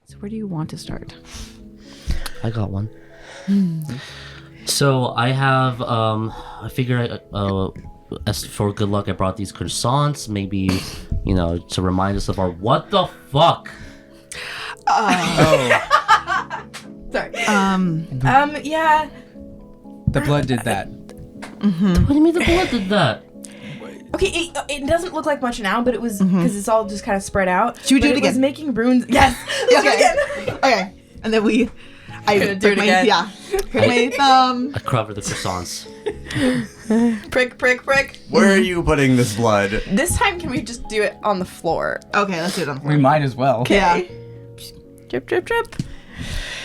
So where do you want to start? I got one. So I have, I figure, as for good luck, I brought these croissants. Maybe, to remind us of our what the fuck. Sorry. Yeah. The blood did that. What do you mean the blood did that? Okay, it doesn't look like much now, but it was because it's all just kind of spread out. Should we do it again? Was making runes. Yes. Let's do it again. Okay. And then I do it again. Yeah. My thumb. I cover the croissants. Prick, prick, prick. Where are you putting this blood? This time, can we just do it on the floor? Okay, let's do it on the floor. We might as well. Okay. Yeah. Drip, drip, drip.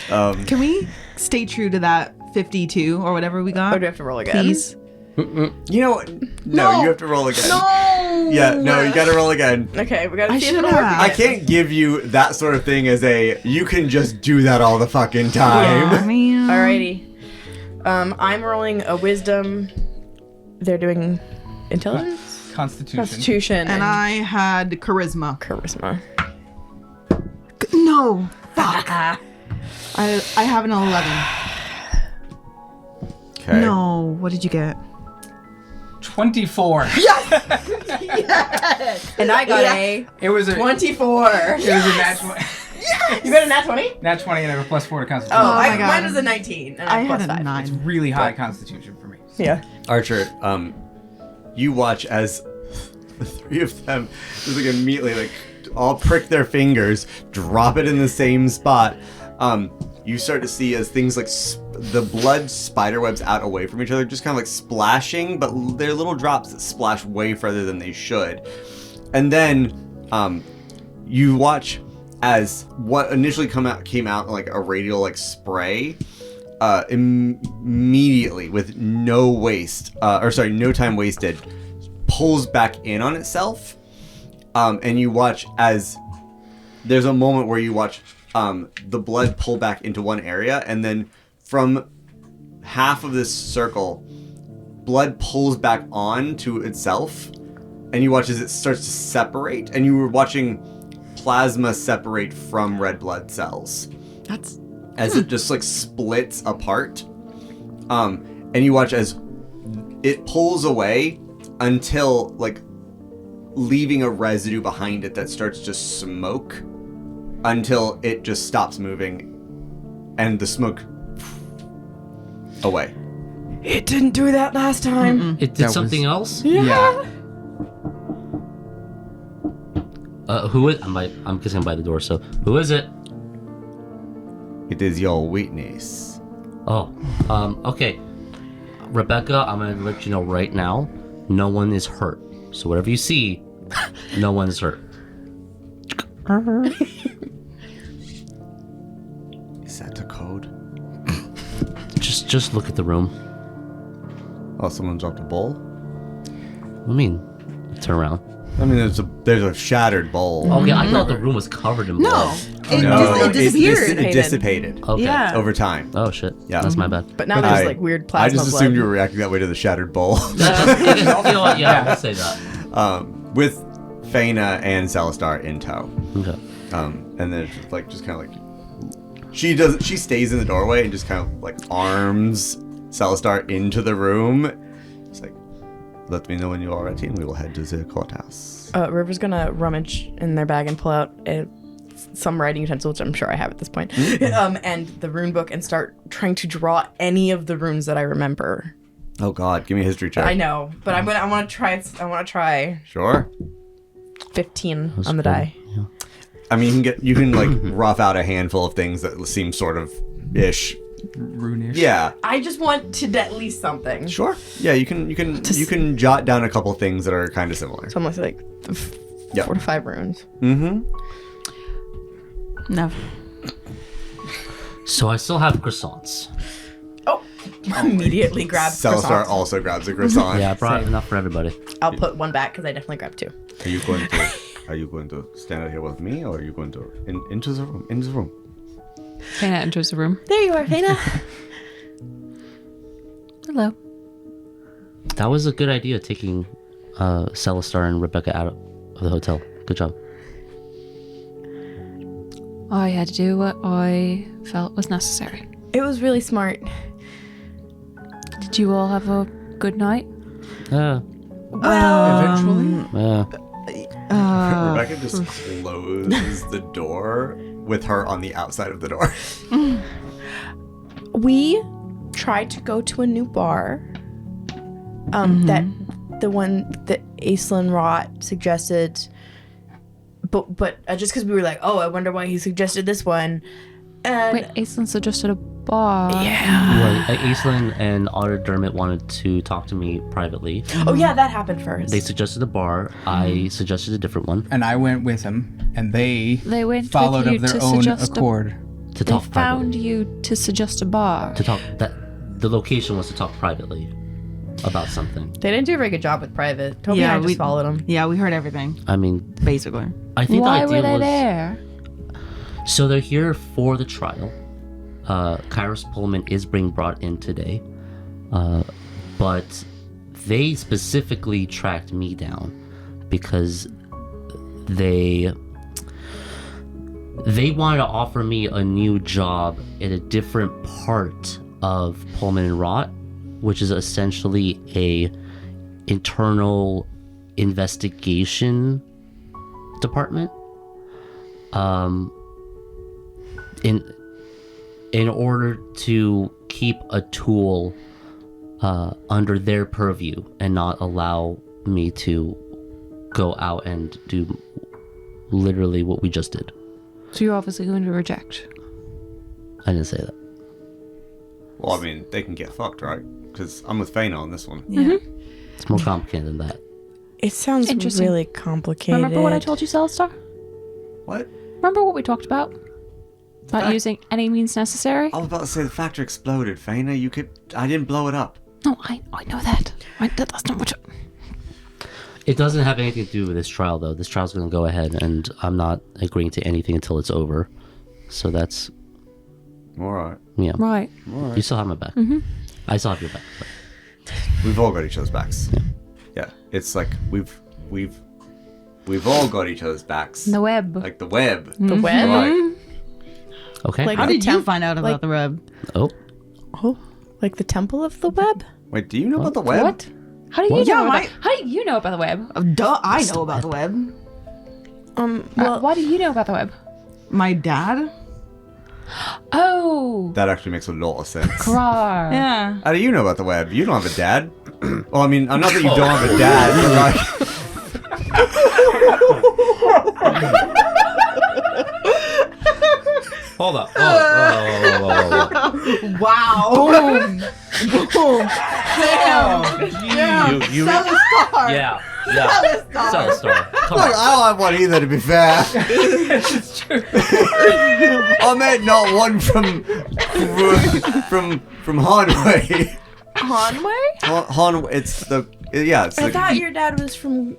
Can we stay true to that 52 or whatever we got? Or do we have to roll again? Please. You know what? No, you have to roll again. No. Yeah, no, you gotta roll again. Okay, we gotta I see if it'll should work have. again. I can't give you that sort of thing as you can just do that all the fucking time. Oh, man. Alrighty. I'm rolling a wisdom. They're doing intelligence? Constitution. And I had charisma. Charisma. No. Fuck. I have an 11. Okay. No. What did you get? 24. And I got a It was a 24. It was a nat 20. You got a nat 20? Nat 20 and I have a +4 to Constitution. Oh, my God. mine was a 19. And I I had plus a 5. 9. It's really high Constitution for me. Yeah. Archer, you watch as the three of them just immediately all prick their fingers, drop it in the same spot. You start to see as things the blood spiderwebs out away from each other, just kind of splashing, but they're little drops that splash way further than they should. And then you watch as what initially came out like a radial spray, immediately with no time wasted, pulls back in on itself. And you watch as there's a moment where you watch the blood pull back into one area, and then from half of this circle, blood pulls back on to itself, and you watch as it starts to separate, and you were watching plasma separate from red blood cells. That's... As it just splits apart. And you watch as it pulls away until leaving a residue behind it that starts to smoke until it just stops moving and the smoke away. It didn't do that last time. It did something else? Yeah. Who is... I'm guessing by the door, so who is it? It is your witness. Oh, okay. Rebecca, I'm gonna let you know right now, no one is hurt. So whatever you see, no one is hurt. Is that the code? Just look at the room. Oh, someone dropped a bowl? I mean, turn around. I mean, there's a shattered bowl. Okay, I thought the room was covered in blood. It disappeared. It dissipated Okay. Yeah. over time. Oh shit. Yeah. That's my bad. But now there's weird plasma I just blood. assumed you were reacting that way to the shattered bowl. You know what? Yeah, let's say that. With Faena and Celestar in tow. Okay. And then just kind of she stays in the doorway and just kind of arms Celestar into the room. It's let me know when you are ready and we will head to the courthouse. River's gonna rummage in their bag and pull out some writing utensils, which I'm sure I have at this point, and the rune book, and start trying to draw any of the runes that I remember. Oh God, give me a history check. I know, but I want to try. I want to try. Sure. 15 That's on the cool. die. Yeah. I mean, you can rough out a handful of things that seem sort of ish. Runish. Yeah. I just want to at least something. Sure. Yeah, you can jot down a couple things that are kind of similar. So I'm like 4 to 5 runes. Mm-hmm. No. So I still have croissants. Oh, immediately grab Celestar croissants. also grabs a croissant. Yeah, I brought enough for everybody. I'll put one back because I definitely grabbed 2. Are you going to stand out here with me, or are you going to into the room? Into the room. Faena enters the room. There you are, Faena. Hello. That was a good idea, taking Celestar and Rebecca out of the hotel. Good job. I had to do what I felt was necessary. It was really smart. Did you all have a good night? Well, Eventually. Rebecca just closes the door with her on the outside of the door. we tried to go to a new bar. That the one that Aislinn Rot suggested, but just because we were like, oh, I wonder why he suggested this one. And Wait, Aislinn suggested a bar. yeah. Right, Aislinn and Otter Dermot wanted to talk to me privately. Oh yeah, that happened first. They suggested a bar. I suggested a different one And I went with him, and they They followed went with of you their to own suggest accord. to They talk found privately. you to suggest a bar. To talk that the location was to talk privately about something. They didn't do a very good job with private. Toby Yeah, and I we- just followed him. Yeah, we heard everything, I mean, basically. I think Why the were idea they was there? so they're here for the trial. Kairos Pullman is being brought in today, but they specifically tracked me down because they wanted to offer me a new job in a different part of Pullman and Rot, which is essentially a internal investigation department. In order to keep a tool under their purview and not allow me to go out and do literally what we just did. So you're obviously going to reject. I didn't say that. Well, I mean, they can get fucked, right? Because I'm with Faena on this one. Yeah. It's more complicated than that. It sounds Interesting. really complicated. Remember what I told you, Celestar? What? Remember what we talked about? About Fact- using any means necessary? I was about to say the factory exploded, Faena. You could. I didn't blow it up. No, I know that. That's not what It doesn't have anything to do with this trial, though. This trial's going to go ahead, and I'm not agreeing to anything until it's over. So that's, All right. yeah. Right. You still have my back. I still have your back. But We've all got each other's backs. Yeah. It's like we've all got each other's backs. The web. Like the web. the web. Right. okay. Like- How did you find out about like- the web? oh, Oh, like the Temple of the Web? Wait, do you know about the web? What? How do you What? know Yeah, about, my- how do you know about the web? Duh, I know about the web. Well, Why do you know about the web? My dad? Oh, That actually makes a lot of sense. Krar. Yeah. How do you know about the web? You don't have a dad. Well, I mean, not that you don't have a dad, but like, hold up. Whoa. Wow. Boom. Boom. Damn. You, Celestar. yeah. Celestar. Come look, on. I don't have one either, to be fair. I meant not one from Hanway. Conway? Hanway. It's the It's I the, thought your dad was from,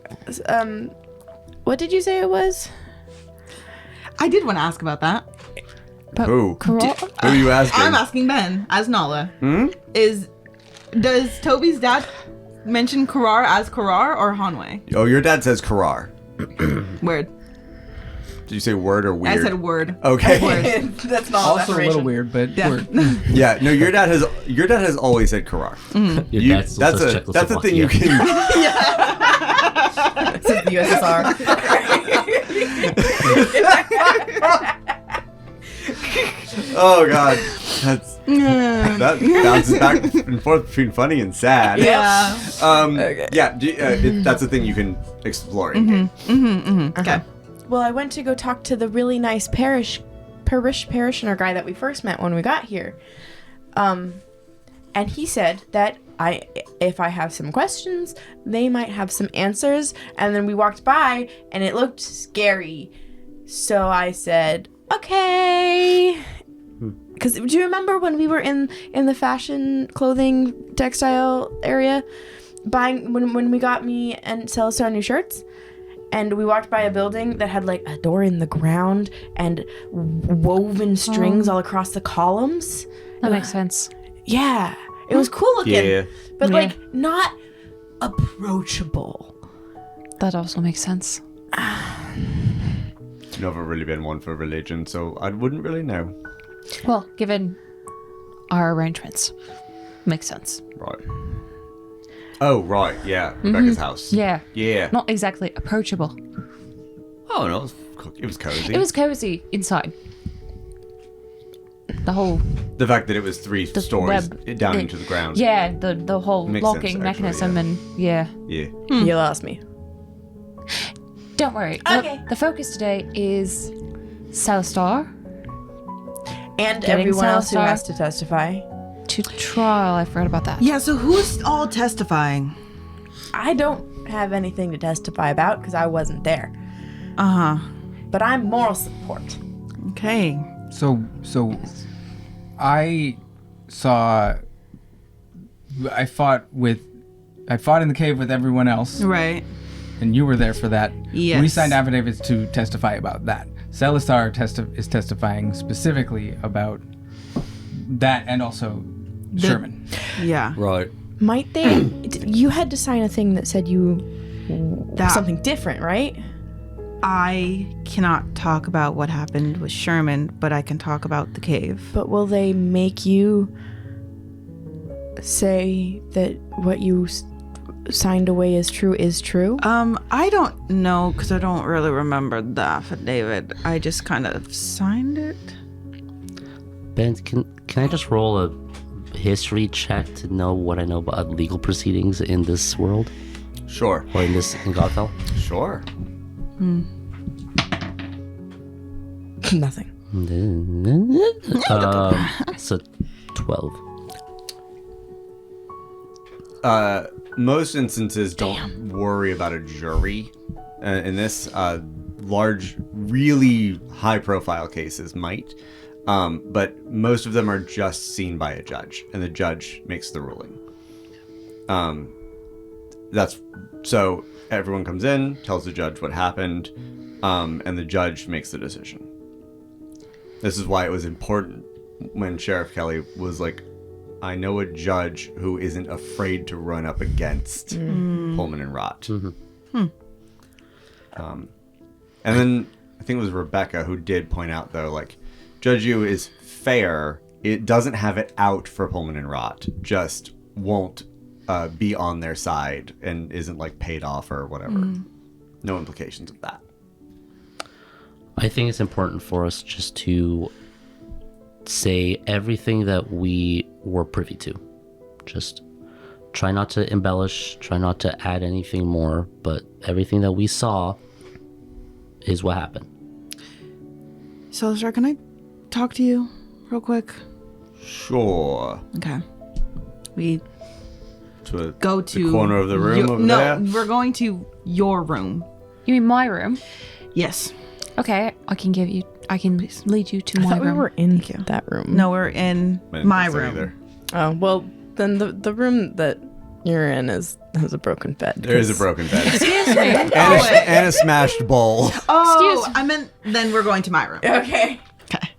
what did you say it was? I did want to ask about that. who? Krar? Who are you asking? I'm asking Ben as Nala. Does Toby's dad mention Karar as Karar or Hanway? Oh, your dad says Karar. Word. Did you say word or weird? I said word. Okay. Word. That's not Also a little weird, but Yeah. we're- Yeah. No, your dad has always said Karar. Your You- dad still says that's a thing you Czechoslovakia. can. Since the USSR. Oh God. That bounces back and forth between funny and sad. Yeah. Yeah. That's a thing you can explore. in game. Okay. Well, I went to go talk to the really nice parishioner guy that we first met when we got here. And he said that if I have some questions, they might have some answers. And then we walked by and it looked scary. So I said, okay. Because do you remember when we were in the fashion clothing textile area buying when we got me and Celestar new shirts? And we walked by a building that had like a door in the ground and woven strings all across the columns. That makes sense. Yeah, it was cool looking, Yeah. but Yeah. like not approachable. That also makes sense. never really been one for religion, so I wouldn't really know. Well, given our arrangements, makes sense. Right. Oh, right, yeah. Rebecca's house. Yeah. Yeah. Not exactly approachable. Oh, no, it was cozy. It was cozy inside. The whole The fact that it was 3 stories down into the ground. yeah, the whole Makes locking sense, actually, mechanism yeah. and yeah. Yeah. You lost me. Don't worry. Okay. The focus today is Celestar And Getting everyone else who Celestar. has to testify. to trial. I forgot about that. Yeah, so who's all testifying? I don't have anything to testify about because I wasn't there. Uh-huh. But I'm moral support. Okay. So I saw. I fought in the cave with everyone else, Right. and you were there for that. Yes. We signed affidavits to testify about that. Celestar is testifying specifically about that, and also Sherman. Yeah. Right. Might they? You had to sign a thing that said That something different, right? I cannot talk about what happened with Sherman, but I can talk about the cave. But will they make you say that what you signed away is true? I don't know because I don't really remember the affidavit. I just kind of signed it. Ben, can I just roll a history check to know what I know about legal proceedings in this world Sure. or in Gothel? Sure. Nothing. So 12. Most instances don't worry about a jury. In this, large, really high-profile cases might, but most of them are just seen by a judge, and the judge makes the ruling. That's so everyone comes in, tells the judge what happened, and the judge makes the decision. This is why it was important when Sheriff Kelly was like, I know a judge who isn't afraid to run up against Pullman and Rot. And then I think it was Rebecca who did point out, though, like, Judge Yu is fair. It doesn't have it out for Pullman and Rot, just won't be on their side and isn't, like, paid off or whatever. No implications of that. I think it's important for us just to say everything that we were privy to. Just try not to embellish, try not to add anything more, but everything that we saw is what happened. Celestar, can I talk to you real quick? Sure. Okay. We To go to the corner of the room over there? No, we're going to your room. You mean my room? Yes. Okay, I can lead you to I my thought we room. were in that room. No, we're in I didn't my think so room. either. Oh, well, then the room that you're in has a broken bed. There is a broken bed. Excuse me. and a smashed bowl. Oh, Excuse- I meant then we're going to my room. Okay. Okay.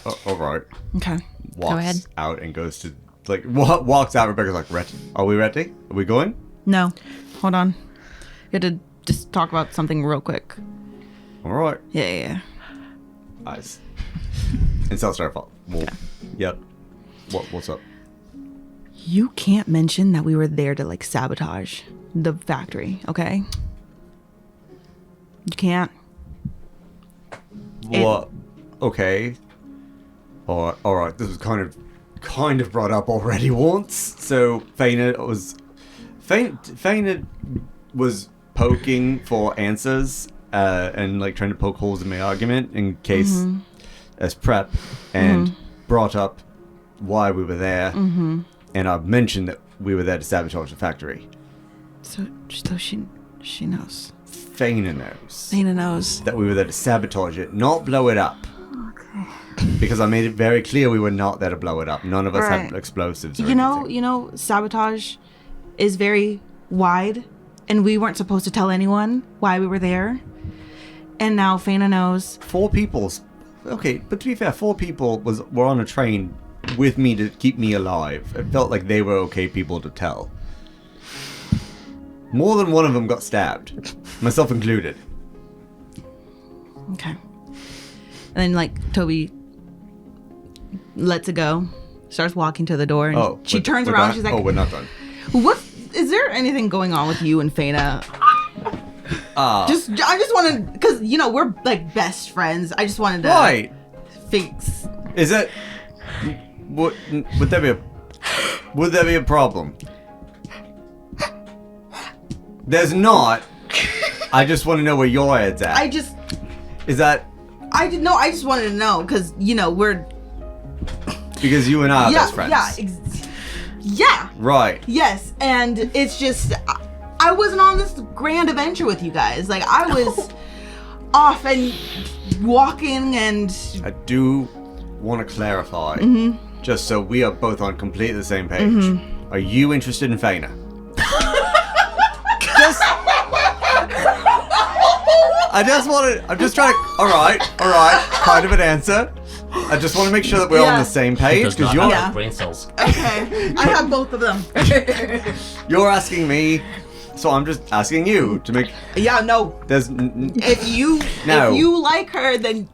Oh, all right. Okay. Walks ahead. out and goes to, like, walks out. Rebecca's like, ready? Are we ready? Are we going? No. Hold on. You had to just talk about something real quick. All right. Yeah. Eyes. And Celestar fault. Well, yep. What's up? You can't mention that we were there to, like, sabotage the factory, okay? You can't. What? Okay. All right. This was kind of brought up already once. So Faena was poking for answers and, like, trying to poke holes in my argument in case as prep, and brought up why we were there, and I mentioned that we were there to sabotage the factory. So she knows. Faena knows Faena knows. that we were there to sabotage it, not blow it up. Because I made it very clear we were not there to blow it up. None of us had Right. explosives. Or You know, anything. sabotage is very wide, and we weren't supposed to tell anyone why we were there. And now Faena knows. 4 people. Okay, but to be fair, 4 people were on a train with me to keep me alive. It felt like they were okay people to tell. More than one of them got stabbed, myself included. Okay. And then, like, Tobi lets it go, starts walking to the door, and she turns around. She's like, "Oh, we're not done." Is there anything going on with you and Faena? I just wanted, because, you know, we're, like, best friends. I just wanted to fix. Is it? Would there be a problem? There's not. I just want to know where your head's at. I just wanted to know, because, you know, because you and I are best friends. Yeah. Right. Yes, and it's just, I wasn't on this grand adventure with you guys. Like, I was off and walking, and... I do want to clarify, just so we are both on completely the same page. Are you interested in Faena? I'm just trying to, all right, kind of an answer. I just want to make sure that we're on the same page, because you're... brain cells. Okay, I have both of them. You're asking me, so I'm just asking you to make... Yeah, no. There's... If you like her, then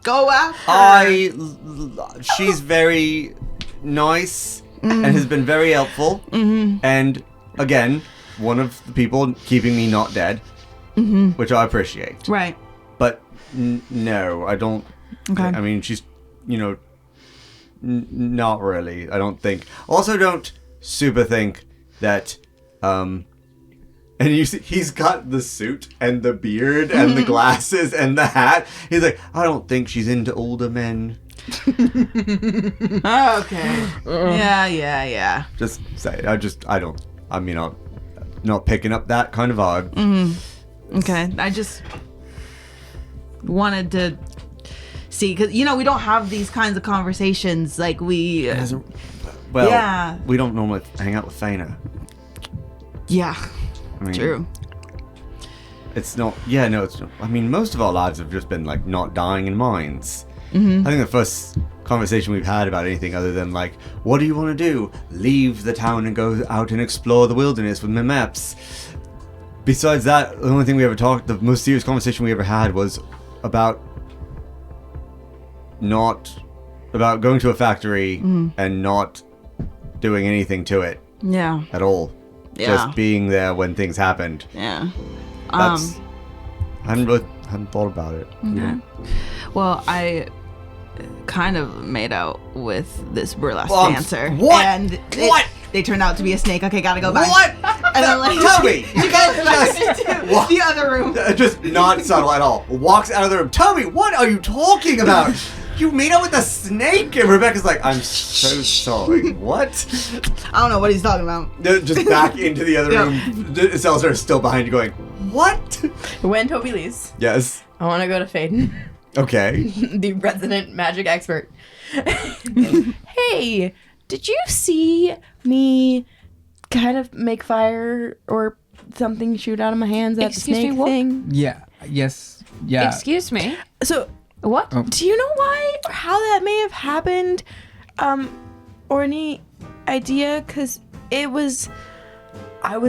go after her. She's very nice and has been very helpful. And, again, one of the people keeping me not dead, which I appreciate. Right. But, no, I don't... Okay. I mean, she's, you know, not really, I don't think. Also, don't super think that, and you see, he's got the suit and the beard and the glasses and the hat. He's like, I don't think she's into older men. Okay. Yeah. Just say it. I'm not picking up that kind of vibe. Okay. I just wanted to see, because, you know, we don't have these kinds of conversations like we... we don't normally hang out with Faena. Yeah. I mean, true. It's not... Yeah, no, it's not. I mean, most of our lives have just been, like, not dying in mines. I think the first conversation we've had about anything other than, like, what do you want to do? Leave the town and go out and explore the wilderness with my maps. Besides that, the only thing we ever talked... The most serious conversation we ever had was about going to a factory and not doing anything to it. Yeah. At all. Yeah. Just being there when things happened. Yeah. I hadn't thought about it. Okay. Well, I kind of made out with this burlesque dancer. What? And they turned out to be a snake. Okay, gotta go back. What? And I'm like, Tobi! You guys just the other room. Just not subtle at all. Walks out of the room. Tobi, what are you talking about? You made out with a snake? And Rebecca's like, I'm so sorry. What? I don't know what he's talking about. Just back into the other room. Celestar is still behind you going, what? When Tobi leaves, Yes. I want to go to Faedan, Okay. the resident magic expert. Hey, did you see me kind of make fire or something shoot out of my hands at the snake thing? Yeah. Yes. Yeah. Excuse me. So, What? do you know why or how that may have happened? Or any idea? Because I was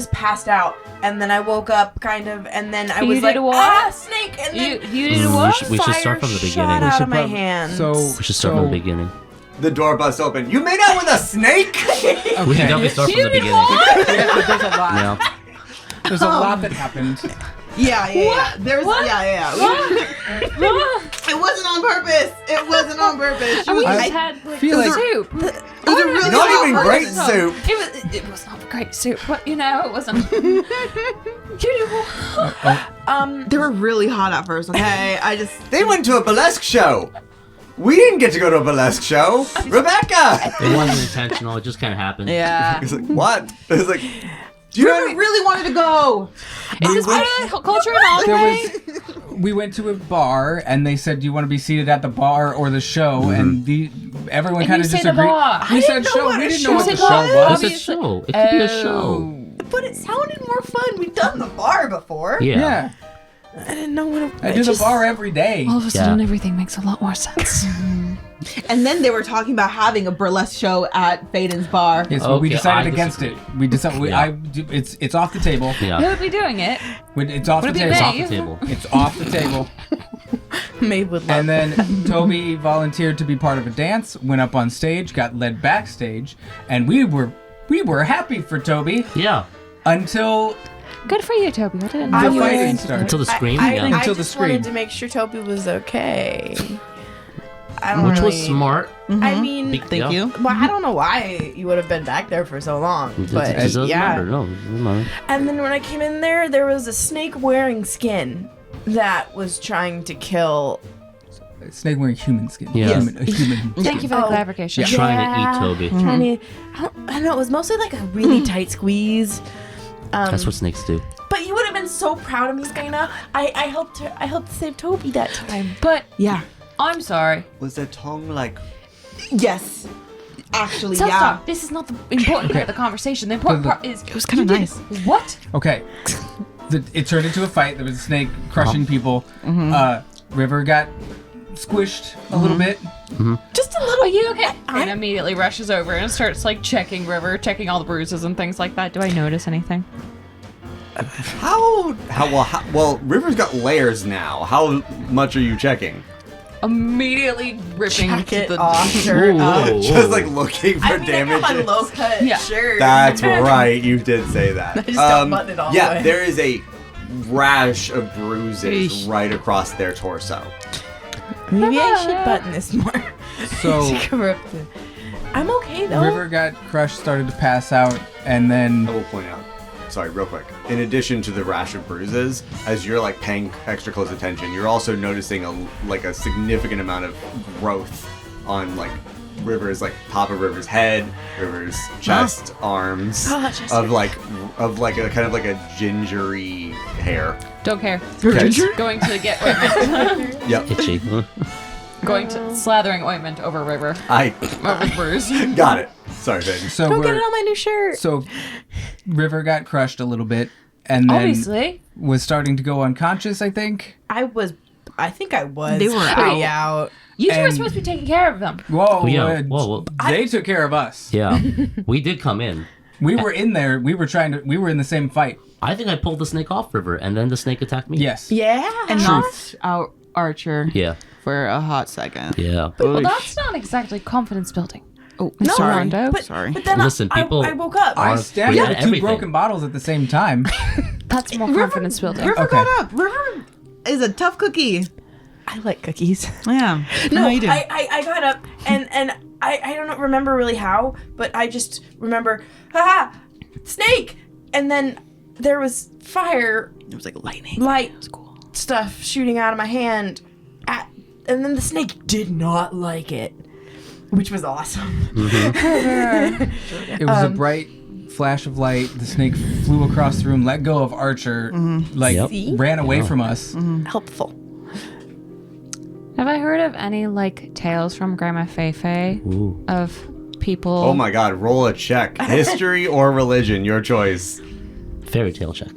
passed out, and then I woke up, kind of, and then I was like, snake, and then You did what? We should start from the beginning. shot out of my hands. We should start from the beginning. The door busts open. You made out with a snake? Okay. We can definitely start from the beginning. Yeah, but there's a lot. Yeah. There's a lot that happened. Yeah. There's It wasn't on purpose. It wasn't on purpose. We I just had like feel like- soup. It was a really Not hot even person. great soup. It was not great soup, but you know, it wasn't. They were really hot at first. Okay, They went to a burlesque show. We didn't get to go to a burlesque show. Rebecca! It wasn't intentional. It just kind of happened. Yeah. It's like, what? It's like, do you know River really wanted to go. Is this part of the culture and holiday? We went to a bar, and they said, "Do you want to be seated at the bar or the show?" And everyone kind of you say disagreed. the bar. We I said didn't know show. what We a didn't show know what the was. show was. It's a show. It could be a show. But it sounded more fun. We've done the bar before. Yeah, I didn't know what I do the bar every day. All of a sudden, everything makes a lot more sense. And then they were talking about having a burlesque show at Faedan's bar. Yes, but we Okay, decided I against disagree. it. We decided. Yeah. It's off the table. Yeah. Who would be doing it? It's off the Would it be table. It's off me? the table. It's off the table. Maeve would love. And then Tobi volunteered to be part of a dance, went up on stage, got led backstage, and we were happy for Tobi Yeah. until Good for you, Toby. I didn't I know the you were fighting into started. Until the scream. I, yeah. I Until the just wanted scream. to make sure Toby was okay. I don't Which really, was smart. I mean, Big- Thank yeah. you. well, I don't know why you would have been back there for so long, but It doesn't yeah. matter. No, it doesn't matter. And then when I came in there was a snake wearing skin that was trying to kill. snake wearing human skin. Yeah. A human. Thank you for the Oh. clarification. Trying to eat Toby. Trying to, I don't know. It was mostly like a really tight squeeze. That's what snakes do. But you would have been so proud of me, Faena. I helped her. I helped save Toby that time. But Yeah. I'm sorry. Was the tongue like? Yes. Actually, So yeah. stop. This is not the important part of the conversation. The important part is It was kind of nice. what? Okay. It turned into a fight. There was a snake crushing people. River got squished a little bit. Just a little. Are you okay? And immediately rushes over and starts like checking River, checking all the bruises and things like that. Do I notice anything? Well, River's got layers now. How much are you checking? Immediately ripping Jacket the off, shirt off. Whoa. Just like looking for I mean, damage. I got my low cut Yeah. shirt. That's right. You did say that. I just don't button it all the Yeah, way. there is a rash of bruises Eesh. right across their torso. Maybe I should button this more. So Cover up the. I'm okay though. River got crushed, started to pass out, and then I will point out, sorry, real quick. In addition to the rash of bruises, as you're like paying extra close attention, you're also noticing a significant amount of growth on like River's top of River's head, River's chest, arms, chest. of like a kind of like a gingery hair. Don't care. Okay. Going to get ointment. Yep. Itchy. Going to slathering ointment over River. I Over bruise. got it. Sorry, Faedan. so Don't get we're it on my new shirt. so River got crushed a little bit, and then Obviously. was starting to go unconscious. I think. I think I was. They were pretty out. You two were And- supposed to be taking care of them. Whoa! Yeah. Whoa. They took care of us. Yeah. We did come in. We were in there. We were in the same fight. I think I pulled the snake off River, and then the snake attacked me. Yes. Yeah. And knocked out Archer Yeah. for a hot second. Yeah. Well, that's not exactly confidence building. Oh, No, sorry. Rondo. But, Sorry. but then Listen, people I woke up. I are stabbed great at at two everything. broken bottles at the same time. That's more confidence building. River Okay. got up. River is a tough cookie. I like cookies. Yeah. No, you do. I got up and I don't remember really how, but I just remember, haha, snake, and then there was fire, it was like lightning. light Cool. stuff shooting out of my hand, and then the snake did not like it, which was awesome. It was a bright flash of light. The snake flew across the room, let go of Archer, Yep. ran away from us. Helpful. Have I heard of any like tales from Grandma Feifei Ooh. of people? Oh my god, roll a check. History or religion, your choice. Fairy tale check.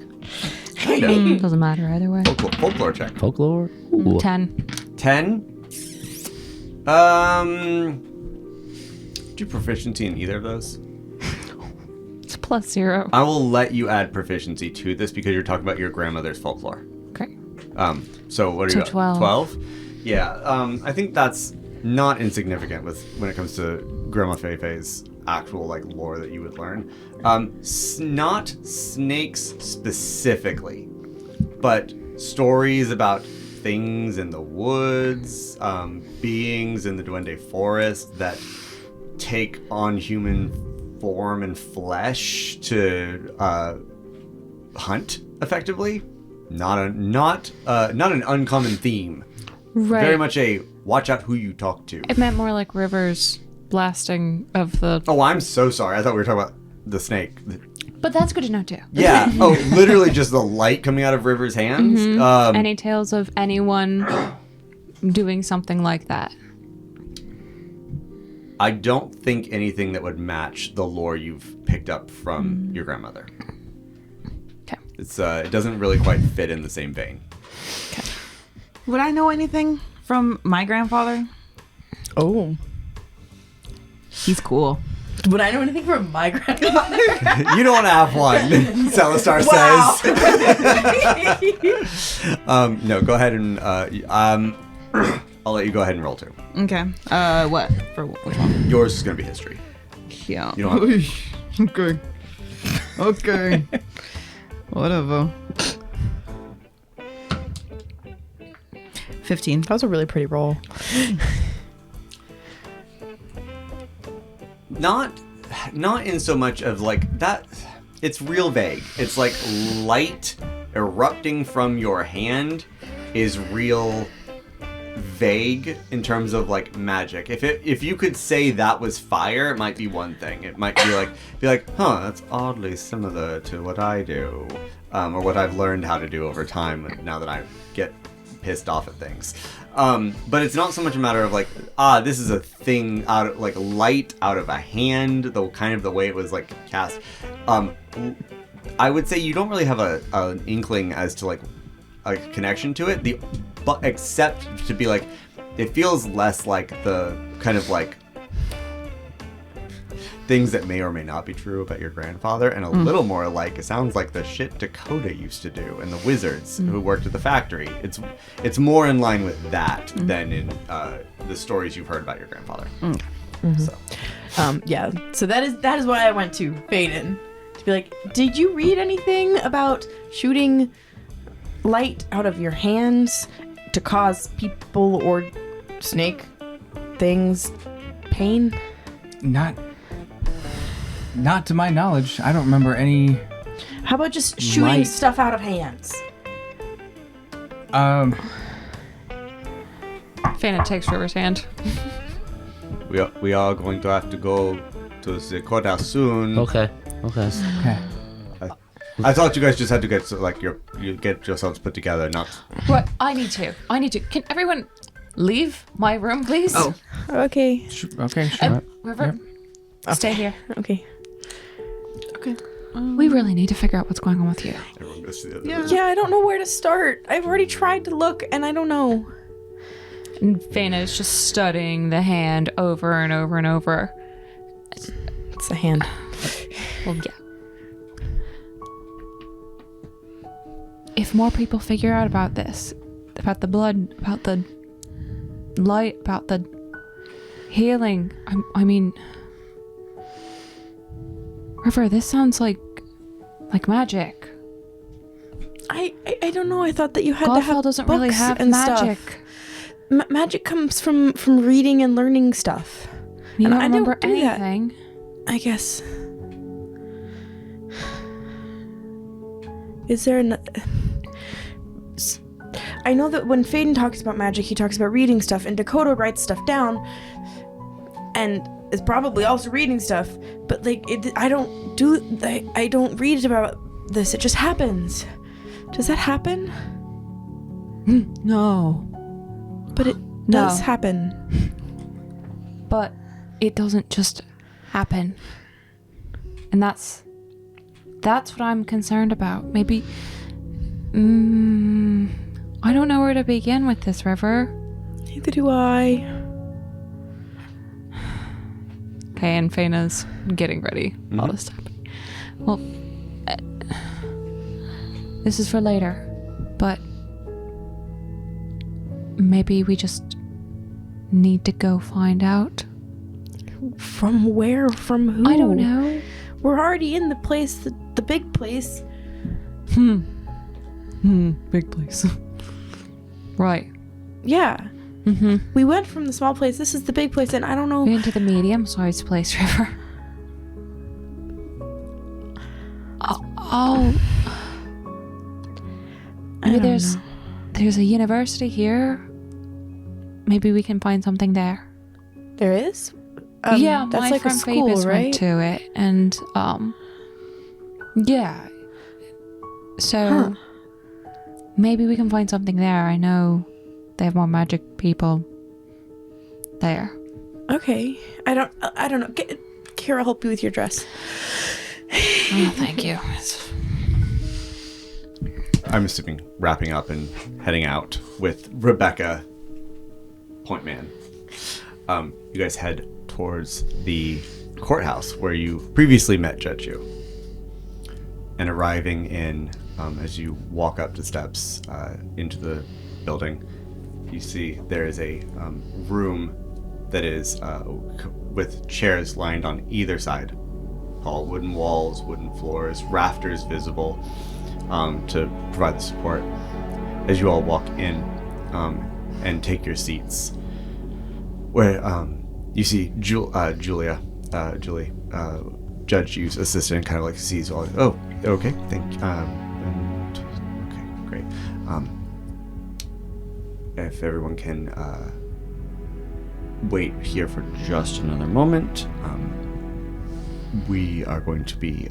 Doesn't matter either way. Folklore check. Folklore. Ooh. 10. 10. Do proficiency in either of those? It's +0. I will let you add proficiency to this because you're talking about your grandmother's folklore. Okay. So what are So you? 12. 12? Yeah. I think that's not insignificant when it comes to Grandma Feifei's actual lore that you would learn. Not snakes specifically, but stories about things in the woods, beings in the Duende Forest that take on human form and flesh to hunt effectively. Not an uncommon theme. Right. Very much a watch out who you talk to. It meant more like River's blasting of the. Oh, I'm so sorry. I thought we were talking about the snake. But that's good to know too. Yeah. Oh, literally just the light coming out of River's hands. Any tales of anyone doing something like that? I don't think anything that would match the lore you've picked up from your grandmother. Okay. It doesn't really quite fit in the same vein. Would I know anything from my grandfather? Oh. He's cool. Would I know anything from my grandfather? You don't have one, Celestar says. No, go ahead and I'll let you go ahead and roll 2. Okay. What? For which one? Yours is going to be history. Yeah. You don't have- Okay. Okay. Whatever. 15. That was a really pretty roll. Not in so much of like that. It's real vague. It's like light erupting from your hand is real vague in terms of like magic. If you could say that was fire, it might be one thing. It might be like, huh, that's oddly similar to what I do, or what I've learned how to do over time now that I get pissed off at things. But it's not so much a matter of like, this is a thing out of like light out of a hand, the kind of the way it was like cast. I would say you don't really have an inkling as to like a connection to it. But except to be like, it feels less like the kind of like things that may or may not be true about your grandfather, and a little more like it sounds like the shit Dakota used to do and the wizards who worked at the factory. It's more in line with that than in the stories you've heard about your grandfather. So So that is why I went to Faedan to be like, did you read anything about shooting light out of your hands to cause people or snake things pain? Not to my knowledge. I don't remember any. How about just shooting Light. stuff out of hands? Faena takes River's hand. we are going to have to go to the courthouse soon. Okay. Okay. I thought you guys just had to get you get yourselves put together, not. What? I need to. Can everyone leave my room, please? Oh. Okay. Okay, sure. River, stay here. Okay. Okay. We really need to figure out what's going on with you. Everyone goes to the other Yeah. room. Yeah, I don't know where to start. I've already tried to look, and I don't know. And Faena is just studying the hand over and over and over. It's a hand. Well, yeah. If more people figure out about this, about the blood, about the light, about the healing, I mean, River, this sounds like magic. I don't know. I thought that you had to Godfall have doesn't books really have and magic. Stuff. Magic comes from reading and learning stuff. You And don't I don't remember do that. anything. I guess. Is there an... I know that when Faedan talks about magic, he talks about reading stuff, and Dakota writes stuff down, and is probably also reading stuff, but like, I don't read about this, it just happens. Does that happen? No. But it does happen. But it doesn't just happen. And that's what I'm concerned about. Maybe... I don't know where to begin with this, River. Neither do I. Okay, and Faena's getting ready. All this stuff. Well, this is for later, but maybe we just need to go find out. From where? From who? I don't know. We're already in the place, the big place. Big place. Right. Yeah. Mm-hmm. We went from the small place. This is the big place, and I don't know. We went to the medium-sized place, River. Oh. Maybe there's a university here. Maybe we can find something there. There is? Yeah, that's my like friend a school, Phoebus right? went to it, and yeah. So maybe we can find something there. I know they have more magic people there. Okay. I don't know. Here, I'll help you with your dress. Oh, thank you. I'm assuming wrapping up and heading out with Rebecca, Point Man. You guys head towards the courthouse where you previously met Jeju. And arriving in, as you walk up the steps into the building, you see there is a room that is with chairs lined on either side. All wooden walls, wooden floors, rafters visible to provide the support. As you all walk in and take your seats, where you see Julie, Judge Yu's assistant, kind of like sees all. Oh, okay, thank you. Okay, great. If everyone can wait here for just another moment, we are going to be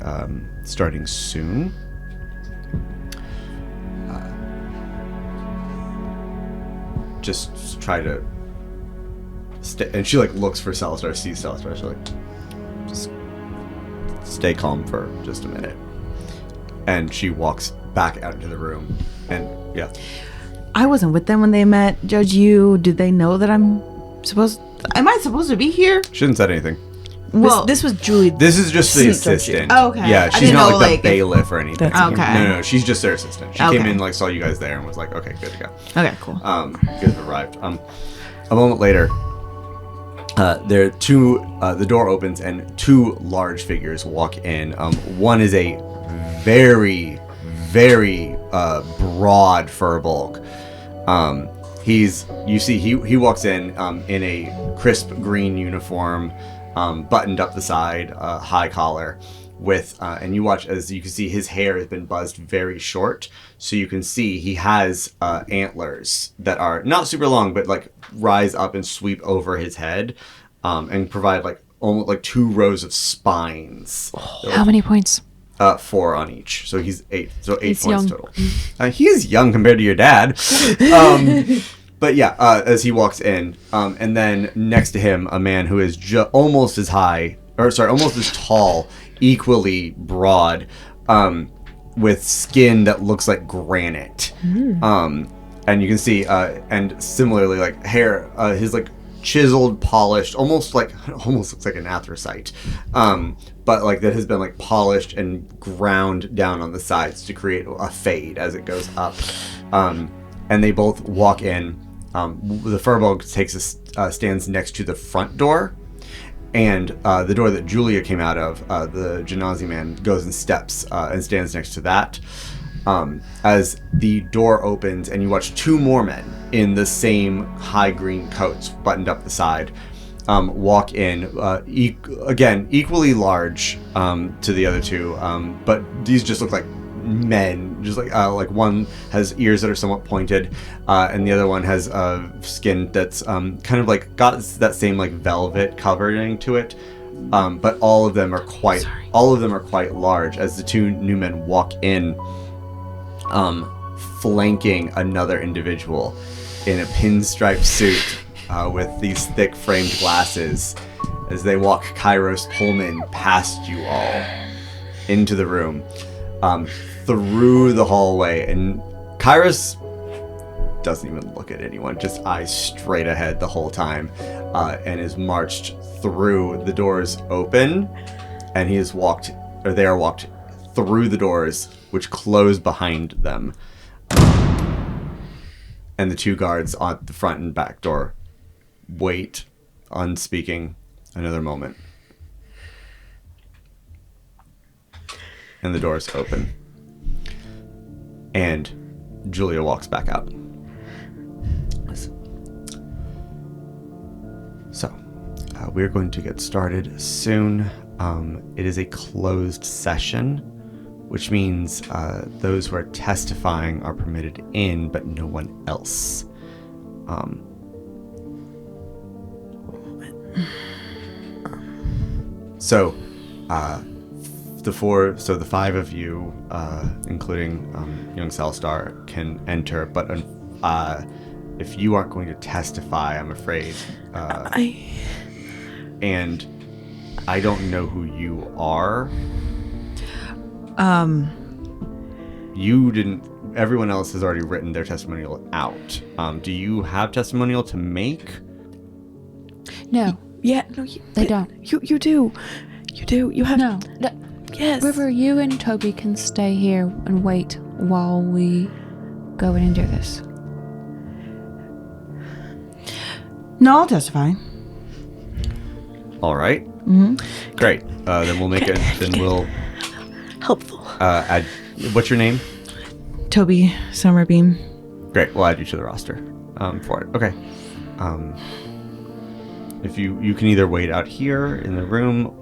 starting soon. Just try to stay. And she like looks for Celestar, sees Celestar. She's like, just stay calm for just a minute. And she walks back out into the room. And yeah. I wasn't with them when they met Judge Yu. Do they know that am I supposed to be here? She didn't say anything. Well, this was Julie. This is just the assistant. Oh, okay. Yeah, she's not like the bailiff or anything. Okay. No, she's just their assistant. She came in, like, saw you guys there and was like, okay, good to go. Okay, cool. You guys have arrived. A moment later, there are the door opens and two large figures walk in. One is a very, very broad furbulk. He walks in a crisp green uniform, buttoned up the side, high collar, with and you watch as you can see his hair has been buzzed very short, so you can see he has antlers that are not super long but like rise up and sweep over his head, and provide like almost like 2 rows of spines. How many points? 4 on each, so he's 8. So 8 He's points young. total. He's young compared to your dad. But yeah, as he walks in, and then next to him, a man who is almost as tall, equally broad, with skin that looks like granite. And you can see, and similarly, like hair, his like chiseled, polished, almost looks like an anthracite, but like that has been like polished and ground down on the sides to create a fade as it goes up. And they both walk in. The furball stands next to the front door, and the door that Julia came out of, the Genasi man goes and steps and stands next to that. As the door opens and you watch 2 more men in the same high green coats buttoned up the side walk in, again equally large to the other 2, but these just look like men, just like one has ears that are somewhat pointed, and the other one has skin that's kind of like got that same like velvet covering to it, but all of them are quite large as the 2 new men walk in, flanking another individual in a pinstripe suit with these thick framed glasses as they walk Kairos Pullman past you all into the room, through the hallway, and Kairos doesn't even look at anyone, just eyes straight ahead the whole time, and is marched through. The doors open, and they are walked through the doors, which close behind them, and the 2 guards on the front and back door wait, unspeaking, another moment, and the doors open. And Julia walks back out. So, we're going to get started soon. It is a closed session, which means those who are testifying are permitted in, but no one else. So, the 5 of you, including young Celestar, can enter, but if you aren't going to testify, I'm afraid. And I don't know who you are. You didn't. Everyone else has already written their testimonial out. Do you have testimonial to make? No. Yeah, no, they don't. You do. You do. You have. No. Yes. River, you and Tobi can stay here and wait while we go in and do this. No, I'll testify. All right. Mm-hmm. Great. Then we'll make it. Then we'll Helpful. add. What's your name? Tobi Summerbeam. Great. We'll add you to the roster for it. Okay. If you can either wait out here in the room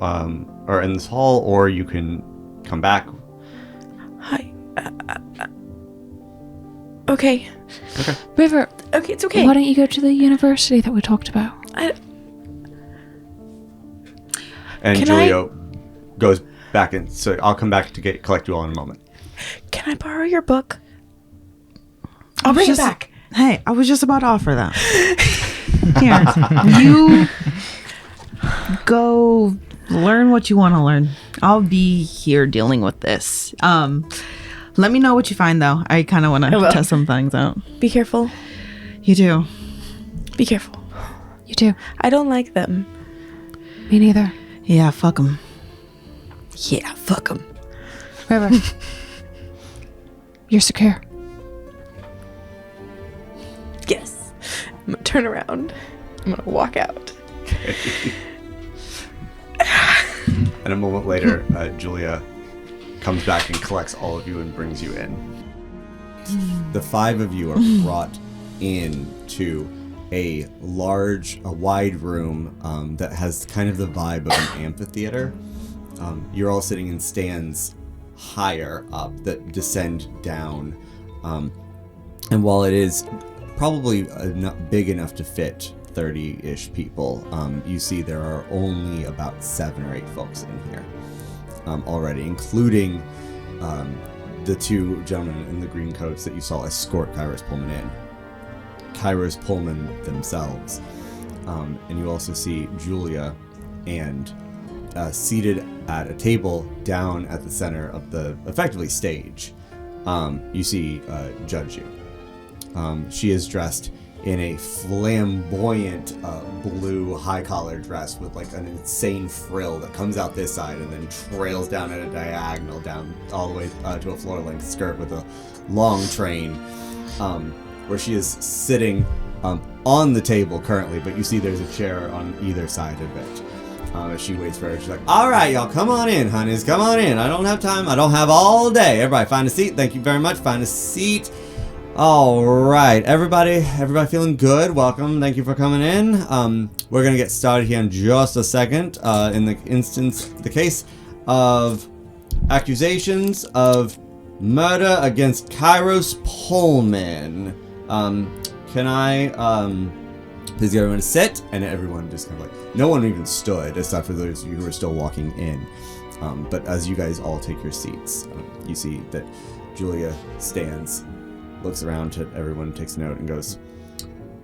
or in this hall, or you can come back. Hi. Okay. Okay. River, Okay, it's okay. why don't you go to the university that we talked about? And Can Julio goes back in. So I'll come back to collect you all in a moment. Can I borrow your book? I'll bring it back. Hey, I was just about to offer that. Here, you go learn what you want to learn. I'll be here dealing with this. Let me know what you find, though. I kind of want to test some things out. Be careful. You too. Be careful. You too. I don't like them. Me neither. Yeah, fuck them. Yeah, fuck them. River, you're secure. Yes. I'm gonna turn around. I'm gonna walk out. And a moment later, Julia comes back and collects all of you and brings you in. The five of you are brought into a wide room that has kind of the vibe of an amphitheater. You're all sitting in stands higher up that descend down. And while it is probably big enough to fit 30-ish people, you see there are only about 7 or 8 folks in here already, including the 2 gentlemen in the green coats that you saw escort Kairos Pullman in. Kairos Pullman themselves. And you also see Julia and seated at a table down at the center of the effectively stage. You see Judge Yu. She is dressed in a flamboyant blue high-collar dress with like an insane frill that comes out this side and then trails down at a diagonal down all the way to a floor-length skirt with a long train, where she is sitting on the table currently, but you see there's a chair on either side of it. As she waits for her, she's like, all right, y'all, come on in, honeys, come on in. I don't have time. I don't have all day. Everybody find a seat. Thank you very much. Find a seat. All right, everybody feeling good? Welcome. Thank you for coming in. We're going to get started here in just a second. In the case of accusations of murder against Kairos Pullman. Can I please get everyone to sit? And everyone just kind of like, no one even stood, except for those of you who are still walking in. But as you guys all take your seats, you see that Julia stands, looks around to everyone, takes note, and goes,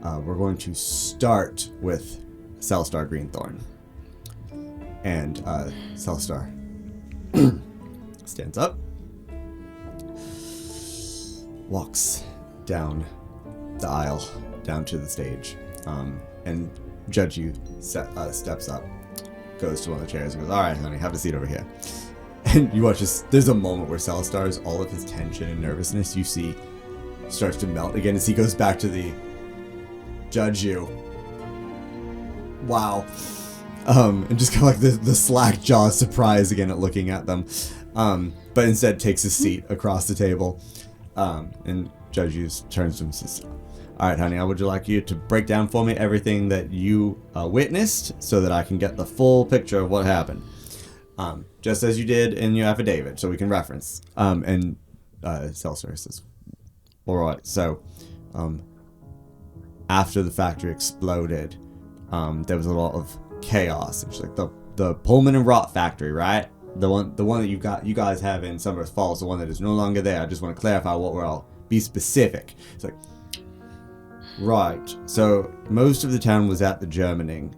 we're going to start with Celestar Greenthorn. And Celestar stands up, walks down the aisle, down to the stage, and Judge Yu steps up, goes to one of the chairs and goes, all right, honey, have a seat over here. And you watch this, there's a moment where Celestar's, all of his tension and nervousness, you see, starts to melt again as he goes back to the Judge Yu. Wow. And just kind of like the slack jaw surprise again at looking at them. But instead takes a seat across the table. And Judge Yu turns to him and says, all right, honey, I would like you to break down for me everything that you witnessed so that I can get the full picture of what happened. Just as you did in your affidavit, so we can reference. And Celestar says, all right, so after the factory exploded, there was a lot of chaos. It's like the Pullman and Rot factory, right? The one that you guys have in Sunburst Falls, the one that is no longer there. I just want to clarify what we're all, be specific. It's like, right. So most of the town was at the Germaning,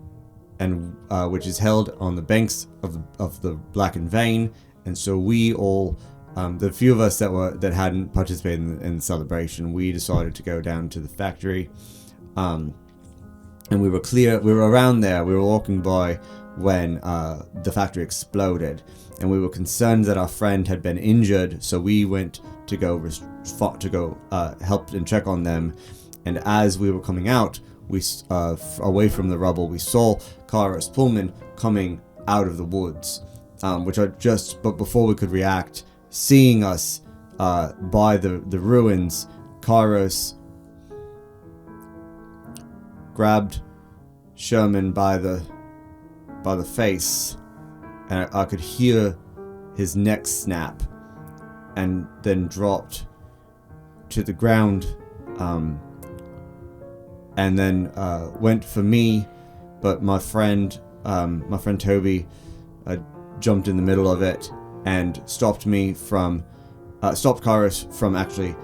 and which is held on the banks of the Blackened Vein, and so we all, the few of us that hadn't participated in the celebration, we decided to go down to the factory, and we were around there. We were walking by when the factory exploded, and we were concerned that our friend had been injured, so we went to go help and check on them. And as we were coming out, away from the rubble, we saw Kairos Pullman coming out of the woods, but before we could react, seeing us by the ruins, Kairos grabbed Sherman by the face, and I could hear his neck snap, and then dropped to the ground, and then went for me, but my friend Tobi jumped in the middle of it and stopped Kairos from actually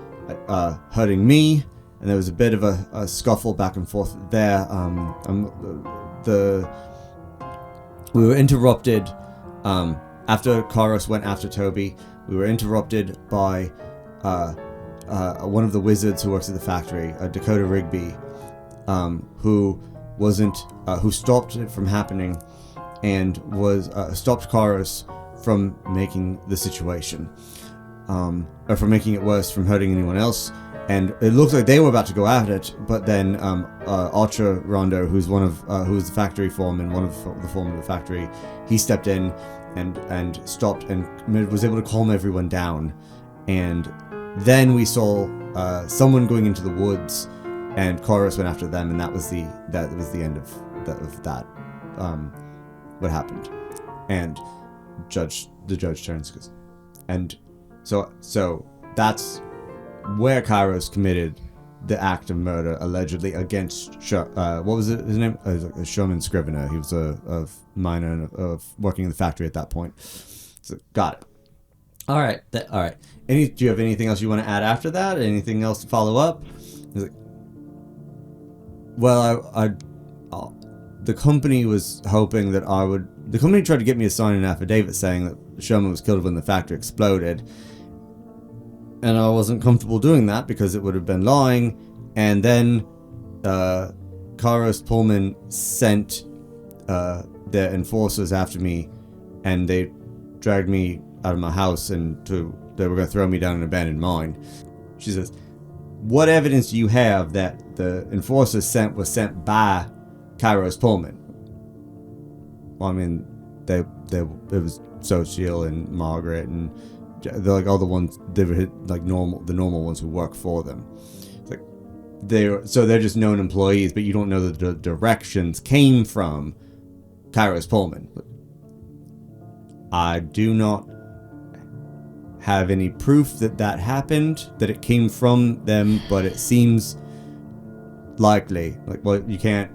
hurting me. And there was a bit of a scuffle back and forth there. We were interrupted after Kairos went after Tobi. We were interrupted by one of the wizards who works at the factory, Dakota Rigby, who stopped it from happening and stopped Kairos from making the situation, or from making it worse, from hurting anyone else. And it looked like they were about to go at it, but then Rhondo, who's the factory foreman, one of the foremen of the factory, he stepped in and stopped and was able to calm everyone down. And then we saw someone going into the woods, and Kairos went after them, and that was the end of that. What happened? And the judge turns, and so that's where Kairos committed the act of murder allegedly against what was it, his name? Sherman Scrivener. He was a miner working in the factory at that point. So, got it. All right. Do you have anything else you want to add after that? Anything else to follow up? He's like, well, the company was hoping that the company tried to get me to sign an affidavit saying that Sherman was killed when the factory exploded. And I wasn't comfortable doing that because it would have been lying. And then Kairos Pullman sent their enforcers after me, and they dragged me out of my house, and they were going to throw me down an abandoned mine. She says, what evidence do you have that the enforcers was sent by Kairos Pullman? Well, I mean, it was Social and Margaret, and they're like all the ones they were like the normal ones who work for them. It's like they're just known employees, but you don't know that the directions came from Kairos Pullman. I do not have any proof that happened, that it came from them, but it seems likely. Like, well, you can't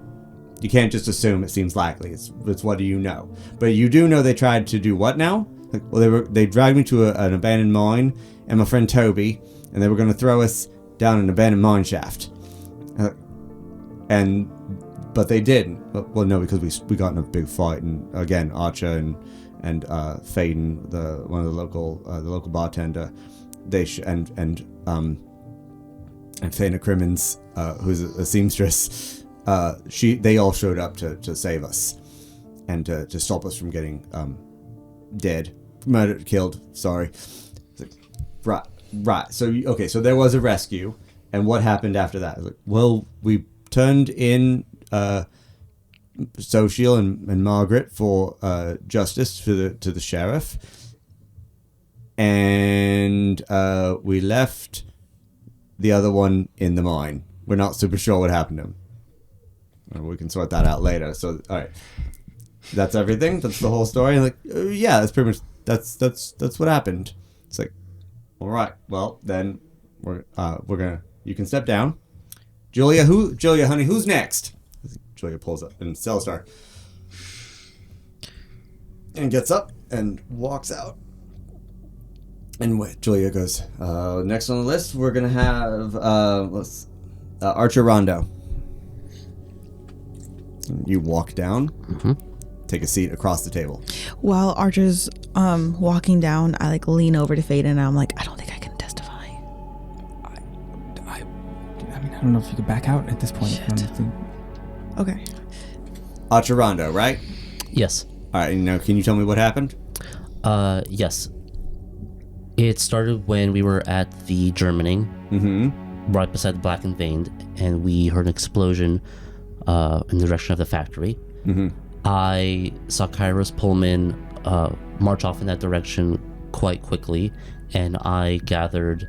just assume. It seems likely. It's what do you know? But you do know they tried to do what now? Like, well, they dragged me to an abandoned mine and my friend Tobi, and they were going to throw us down an abandoned mine shaft. But they didn't. Well, no, because we got in a big fight, and again, Archer and Faedan, one of the local bartender, and Faena Criminds, who's a seamstress, they all showed up to save us and to stop us from getting murdered, killed. Sorry. Right. So there was a rescue, and what happened after that? Like, well, we turned in Social and Margaret for justice to the sheriff, and we left the other one in the mine. We're not super sure what happened to him. We can sort that out later. So, all right, that's everything. That's the whole story. Like, yeah, that's pretty much that's what happened. It's like, all right, well then we're gonna, you can step down. Julia, honey, who's next? Julia pulls up, and Celestar and gets up and walks out. And Julia goes, next on the list, we're gonna have Archer Rhondo. You walk down, take a seat across the table. While Archer's walking down, I lean over to Faedan, and I'm like, I don't think I can testify. I mean, I don't know if you could back out at this point. Okay. Archer Rhondo, right? Yes. All right. Now, can you tell me what happened? Yes. It started when we were at the Germaning, right beside the Black and Veined, and we heard an explosion in the direction of the factory. I saw Kairos Pullman march off in that direction quite quickly, and I gathered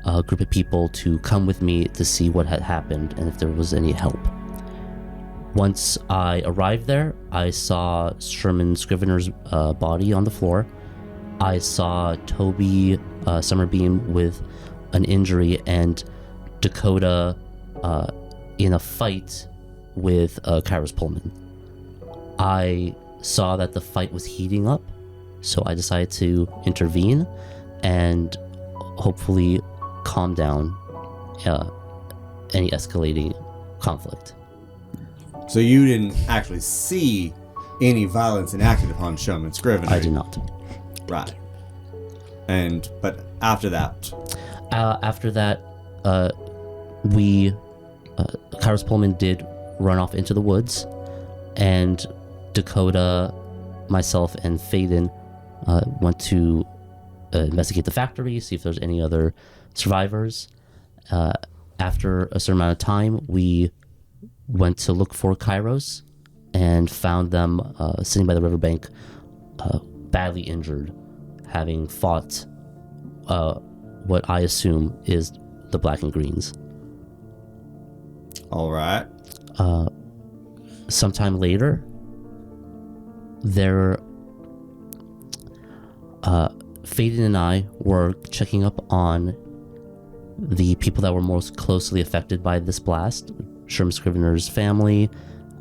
a group of people to come with me to see what had happened and if there was any help. Once I arrived there, I saw Sherman Scrivener's body on the floor. I saw Tobi Summerbeam with an injury and Dakota in a fight with Kairos Pullman. I saw that the fight was heating up, so I decided to intervene and hopefully calm down any escalating conflict. So you didn't actually see any violence enacted upon Sherman Scrivener? I did not. Right. But after that? Kairos Pullman did run off into the woods, and Dakota, myself, and Faedan went to investigate the factory, see if there's any other survivors. After a certain amount of time, we went to look for Kairos and found them sitting by the riverbank, badly injured, having fought what I assume is the Black and Greens. All right. Sometime later, Faedan and I were checking up on the people that were most closely affected by this blast, Sherman Scrivener's family,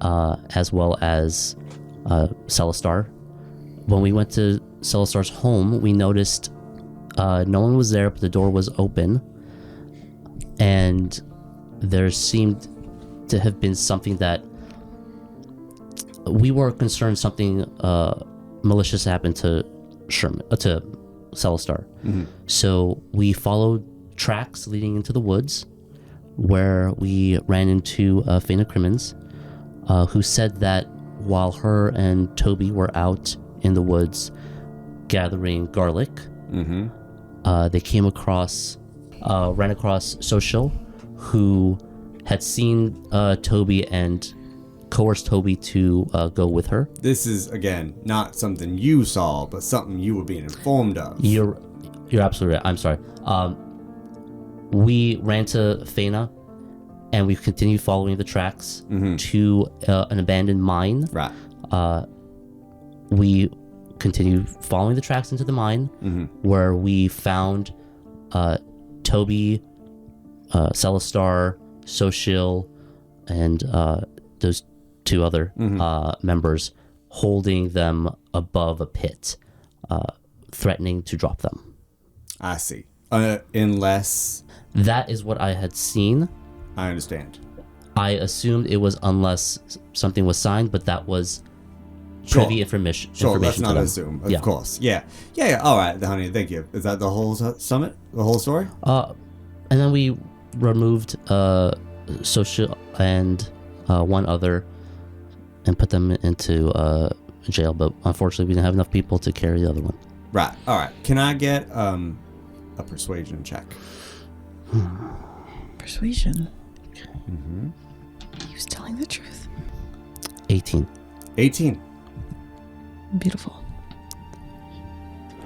as well as Celestar. When we went to Celestar's home, we noticed no one was there, but the door was open, and there seemed to have been something that we were concerned something malicious happened to Celestar. So we followed tracks leading into the woods, where we ran into Faena Criminds, who said that while her and Tobi were out in the woods gathering garlic, they ran across Social, who had seen Tobi and coerced Tobi to go with her. This is, again, not something you saw, but something you were being informed of. You're absolutely right. I'm sorry. We ran to Faena, and we continued following the tracks to an abandoned mine. Right. We continued following the tracks into the mine, where we found Tobi, Celestar, Social, and those two other members holding them above a pit, threatening to drop them. I see. Unless... That is what I had seen. I understand. I assumed it was unless something was signed, but that was privy information. Sure, let's to not them. assume. Of course. Yeah. All right, honey, thank you. Is that the whole summit? The whole story? And then we removed Social and one other and put them into jail, but unfortunately we didn't have enough people to carry the other one. Right. All right. Can I get a persuasion check? Persuasion. He was telling the truth. 18. 18. Beautiful. All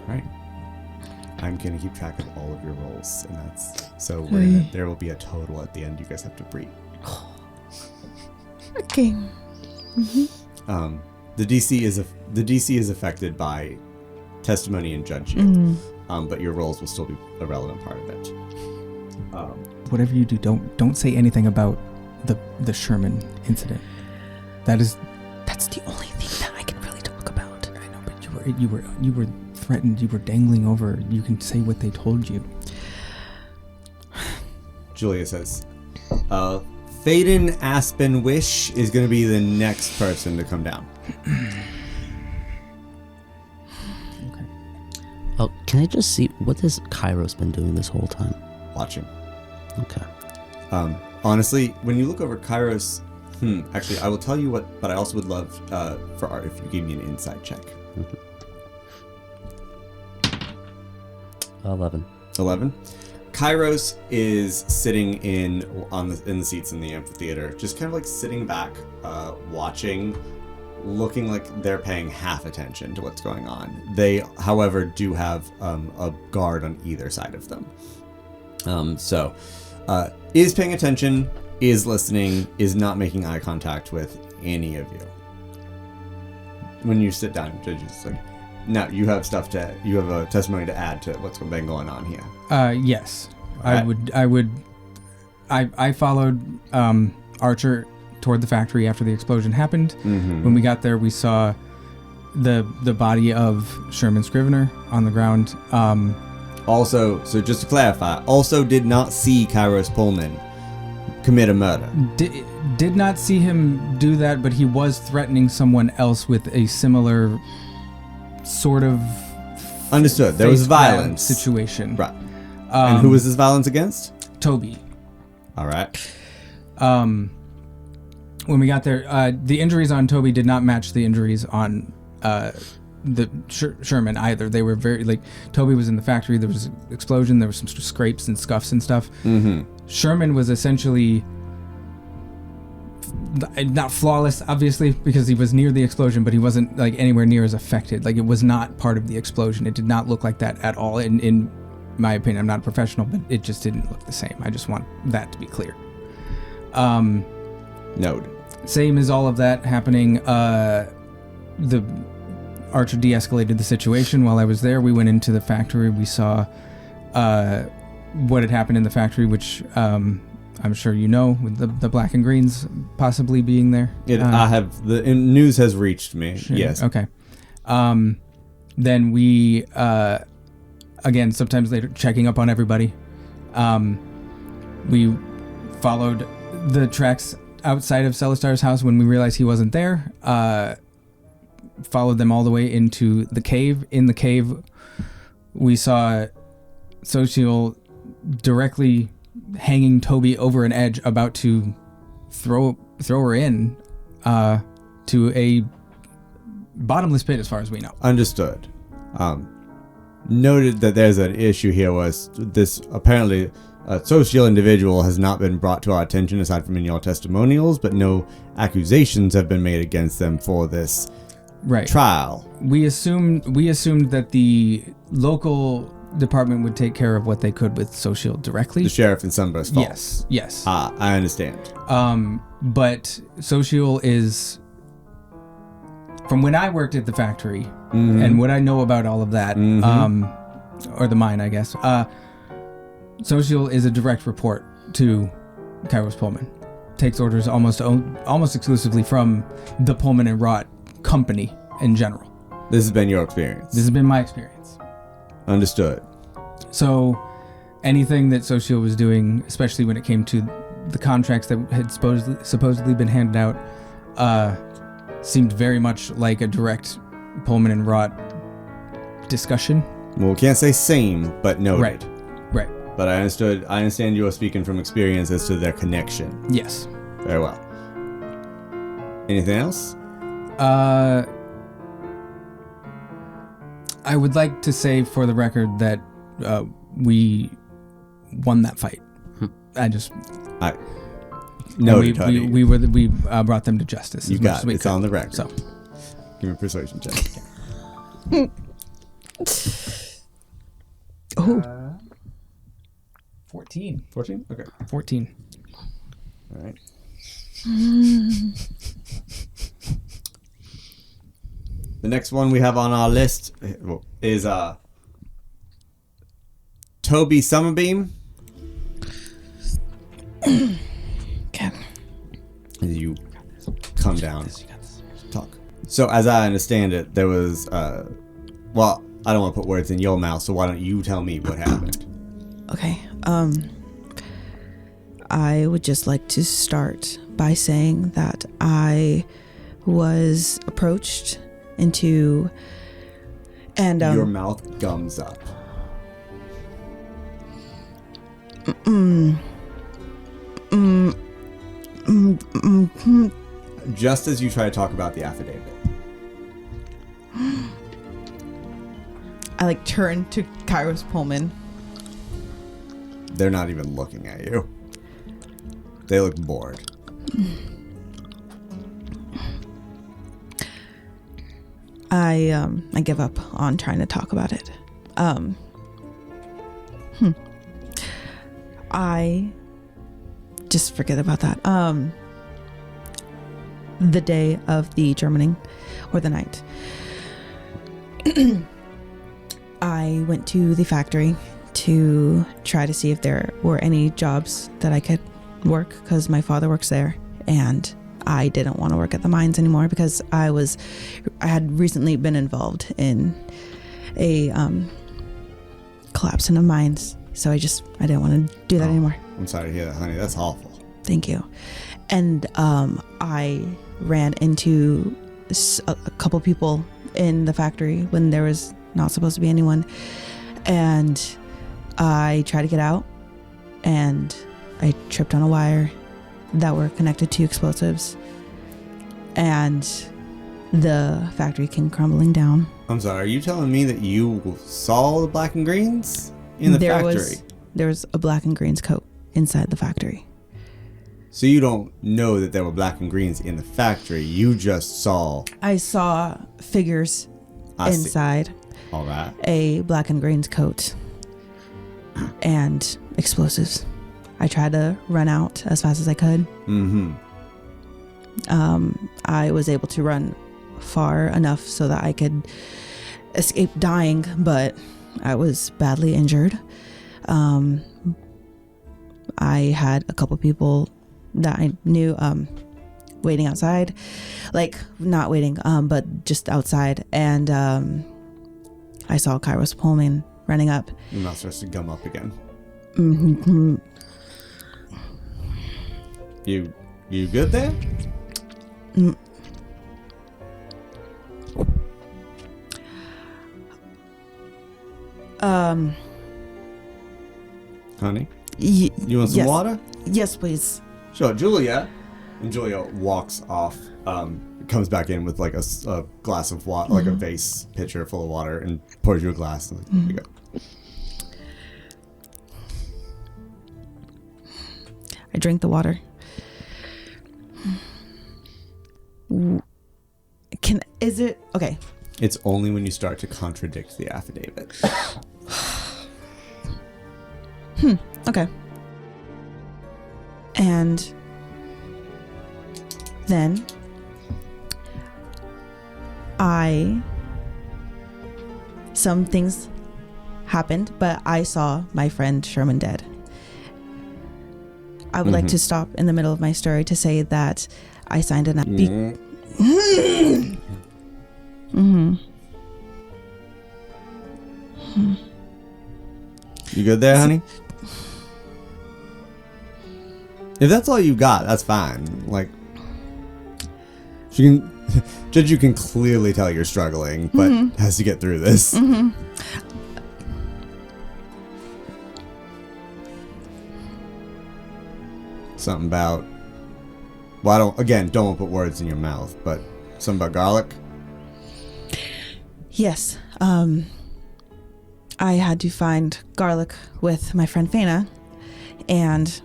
right. I'm going to keep track of all of your rolls, and that's so there will be a total at the end you guys have to breed. Okay. The DC is affected by testimony and judging, but your rolls will still be a relevant part of it. Whatever you do, don't say anything about the Sherman incident. That's the only thing that I can really talk about. I know, but you were threatened. You were dangling over. You can say what they told you. Julia says, Faedan Aspenwish is going to be the next person to come down. Okay. Oh, can I just see what has Kairos been doing this whole time? Watching. Okay. Honestly, when you look over Kairos, actually, I will tell you what, but I also would love for Art if you give me an insight check. 11. 11? Kairos is sitting in the seats in the amphitheater, just kind of like sitting back, watching, looking like they're paying half attention to what's going on. They, however, do have a guard on either side of them. Is paying attention, is listening, is not making eye contact with any of you. When you sit down, just like, now you have a testimony to add to what's been going on here. Yes. Right. I followed Archer toward the factory after the explosion happened. Mm-hmm. When we got there, we saw the body of Sherman Scrivener on the ground. Also, so just to clarify, also did not see Kairos Pullman commit a murder. Did not see him do that, but he was threatening someone else with a similar sort of understood. There was violence situation. Right. And who was this violence against? Tobi. All right. When we got there, the injuries on Tobi did not match the injuries on the Sherman either. They were very, like, Tobi was in the factory, there was an explosion, there was some scrapes and scuffs and stuff. Mm-hmm. Sherman was essentially not flawless, obviously, because he was near the explosion, but he wasn't like anywhere near as affected. Like, it was not part of the explosion. It did not look like that at all. In my opinion, I'm not a professional, but it just didn't look the same. I just want that to be clear. Noted. Same as all of that happening. The Archer de-escalated the situation while I was there. We went into the factory. We saw what had happened in the factory, which I'm sure you know, with the black and greens possibly being there. I have the news has reached me. Sure. Yes. Okay. Then we again, sometimes later, checking up on everybody. We followed the tracks outside of Celestar's house when we realized he wasn't there. Followed them all the way into the cave. In the cave, we saw Social directly hanging Tobi over an edge, about to throw her in to a bottomless pit, as far as we know. Understood. Noted that there's an issue here was this apparently a social individual has not been brought to our attention aside from in your testimonials, but no accusations have been made against them for this trial. We assumed that the local department would take care of what they could with social directly. The sheriff in Sunburst Falls. Yes. I understand. But social is, from when I worked at the factory, and what I know about all of that, or the mine, I guess, social is a direct report to Kairos Pullman. Takes orders almost exclusively from the Pullman and Rot company in general. This has been your experience? This has been my experience. Understood. So anything that Social was doing, especially when it came to the contracts that had supposedly been handed out, seemed very much like a direct Pullman and Rot discussion. Well, we can't say same, but noted. Right. But I understand you are speaking from experience as to their connection. Yes. Very well. Anything else? I would like to say for the record that we won that fight. Noted, we brought them to justice. You got it. It's on the record. So, give me a persuasion check. Oh. 14. 14? Okay. 14. All right. The next one we have on our list is Tobi Summerbeam. Okay. You come down. Talk. So as I understand it, there was well, I don't want to put words in your mouth, so why don't you tell me what happened? Okay. I would just like to start by saying that I was approached into and your mouth gums up. Just as you try to talk about the affidavit. I turn to Kairos Pullman. They're not even looking at you. They look bored. I give up on trying to talk about it. I just forget about that. The day of the Germaning, or the night, I went to the factory to try to see if there were any jobs that I could work, because my father works there, and I didn't want to work at the mines anymore because I had recently been involved in a collapse in the mines, so I didn't want to do that anymore. I'm sorry to hear that, honey. That's awful. Thank you. And I ran into a couple people in the factory when there was not supposed to be anyone, and I tried to get out, and I tripped on a wire that were connected to explosives, and the factory came crumbling down. I'm sorry, are you telling me that you saw the black and greens in the factory? There was a black and greens coat inside the factory. So you don't know that there were black and greens in the factory, you just saw... I saw figures inside. All right. A black and greens coat and explosives. I tried to run out as fast as I could. Mm-hmm. I was able to run far enough so that I could escape dying, but I was badly injured. I had a couple people that I knew waiting outside, like not waiting, but just outside, and I saw Kairos Pullman running up. Your mouth starts to gum up again. Mm-hmm. You good there? Honey? You want some water? Yes, please. Sure, Julia. And Julia walks off, comes back in with like a glass of water, like a vase pitcher full of water, and pours you a glass. And here you go. I drink the water. Is it okay? It's only when you start to contradict the affidavit. Okay. And then some things happened, but I saw my friend Sherman dead. I would like to stop in the middle of my story to say that I signed an You good there, honey? If that's all you got, that's fine. Like, Judge, you can clearly tell you're struggling, but has to get through this. Something about... Well, don't put words in your mouth, but something about garlic? Yes. I had to find garlic with my friend Faena, and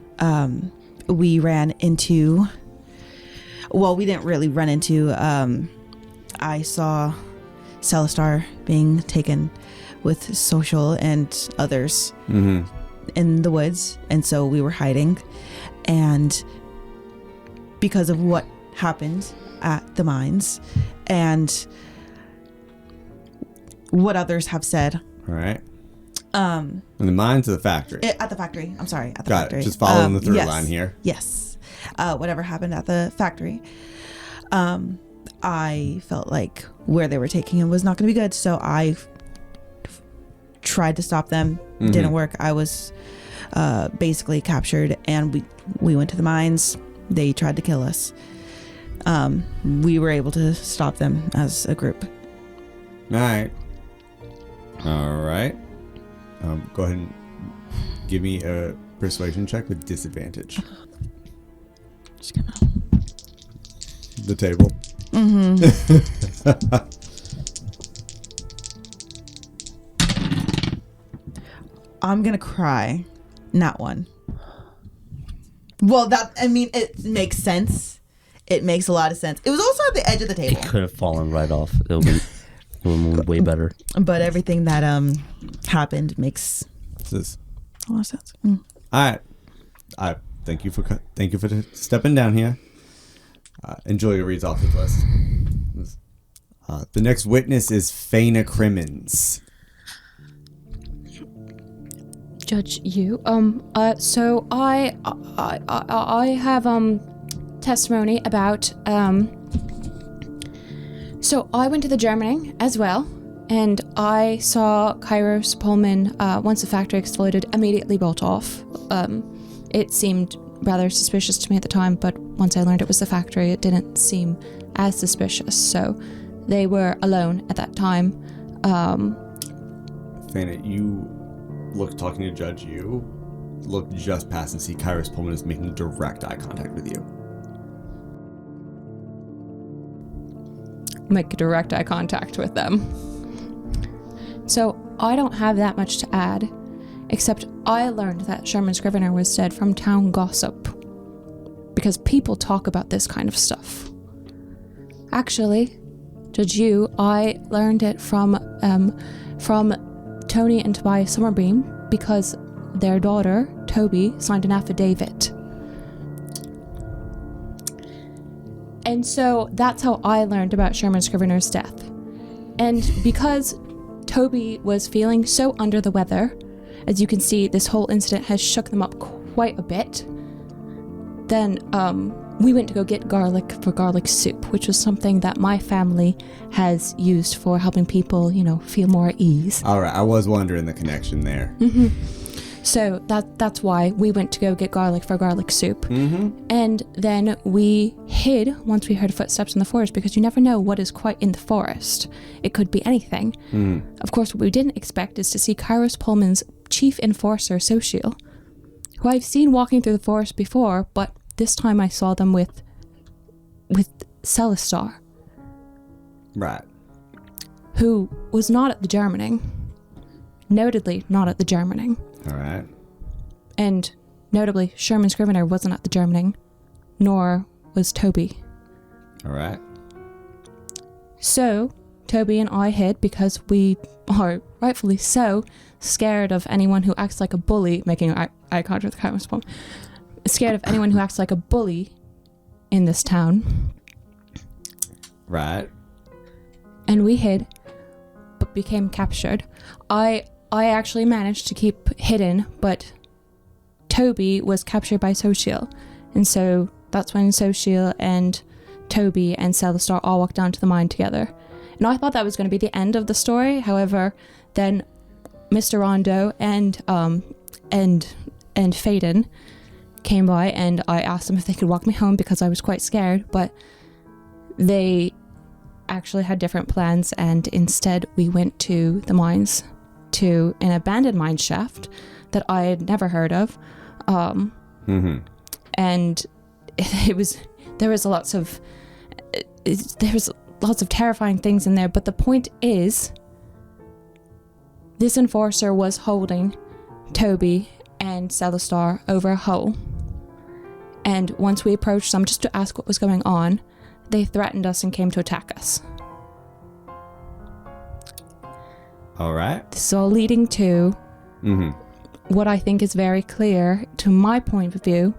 we ran into... Well, we didn't really run into... I saw Celestar being taken with Social and others in the woods, and so we were hiding. And because of what happened at the mines and what others have said. All right. In the mines or the factory? At the factory. I'm sorry. At the Got factory. It. Just following the through line here. Yes. Whatever happened at the factory. I felt like where they were taking him was not going to be good. So I tried to stop them. Didn't work. I was basically captured, and we went to the mines. They tried to kill us. We were able to stop them as a group. All right. Go ahead and give me a persuasion check with disadvantage. Just gonna... The table. I'm gonna cry Not one. Well, it makes sense. It makes a lot of sense. It was also at the edge of the table. It could have fallen right off. It would have been way better. But everything that happened makes a lot of sense. All right. Thank you for stepping down here. Enjoy your reads off the list. The next witness is Faena Criminds. Judge you. So I have testimony about So I went to the Germaning as well, and I saw Kairos Pullman once the factory exploded immediately bolt off. It seemed rather suspicious to me at the time, but once I learned it was the factory, it didn't seem as suspicious. So they were alone at that time. Faena, you look talking to Judge you. Look just past and see Kairos Pullman is making direct eye contact with you. Make direct eye contact with them. So I don't have that much to add, except I learned that Sherman Scrivener was dead from town gossip, because people talk about this kind of stuff. Actually, Judge you, I learned it from Tony and Tobias Summerbeam, because their daughter, Tobi, signed an affidavit. And so that's how I learned about Sherman Scrivener's death. And because Tobi was feeling so under the weather, as you can see, this whole incident has shook them up quite a bit, then we went to go get garlic for garlic soup, which was something that my family has used for helping people, feel more at ease. All right, I was wondering the connection there. Mm-hmm. So that's why we went to go get garlic for garlic soup. Mm-hmm. And then we hid once we heard footsteps in the forest, because you never know what is quite in the forest. It could be anything. Mm. Of course, what we didn't expect is to see Kairos Pullman's chief enforcer, Social, who I've seen walking through the forest before, but this time I saw them with Celestar. Right. Who was not at the Germaning. Notedly not at the Germaning. All right. And notably, Sherman Scrivener wasn't at the Germaning, nor was Tobi. All right. So, Tobi and I hid because we are, rightfully so, scared of anyone who acts like a bully, making eye contact with Kairos Pullman, scared of anyone who acts like a bully in this town. Right. And we hid, but became captured. I actually managed to keep hidden, but Tobi was captured by Social. And so that's when Social and Tobi and Celestar all walked down to the mine together. And I thought that was going to be the end of the story. However, then Mr. Rhondo and Faedan came by, and I asked them if they could walk me home because I was quite scared, but they actually had different plans, and instead we went to the mines, to an abandoned mine shaft that I had never heard of. And there was lots of terrifying things in there, but the point is, this enforcer was holding Tobi and Celestar over a hole. And once we approached them just to ask what was going on, they threatened us and came to attack us. All right. This is all leading to what I think is very clear to my point of view,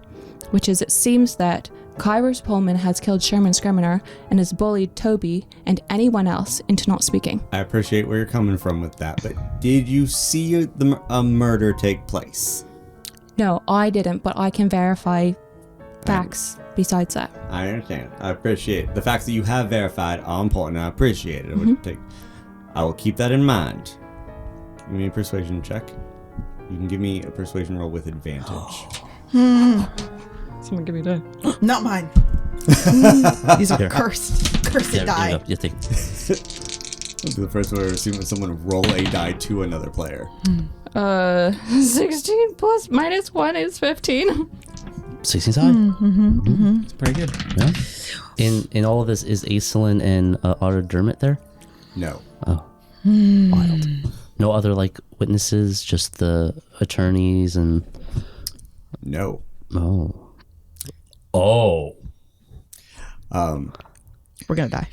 which is it seems that Kairos Pullman has killed Sherman Scrivener and has bullied Tobi and anyone else into not speaking. I appreciate where you're coming from with that, but did you see a murder take place? No, I didn't, but I can verify facts besides that. I understand. I appreciate the facts that you have verified are important. I appreciate it. I will keep that in mind. Give me a persuasion check. You can give me a persuasion roll with advantage. Someone give me a die. Not mine. These are cursed die. You take. This is the first one I've ever seen someone roll a die to another player. 16 plus minus 1 is 15. 16 side. It's pretty good. Yeah. In all of this, is Aislinn and Artemus there? No. Oh, wild. No other witnesses, just the attorneys and No. Oh. We're gonna die.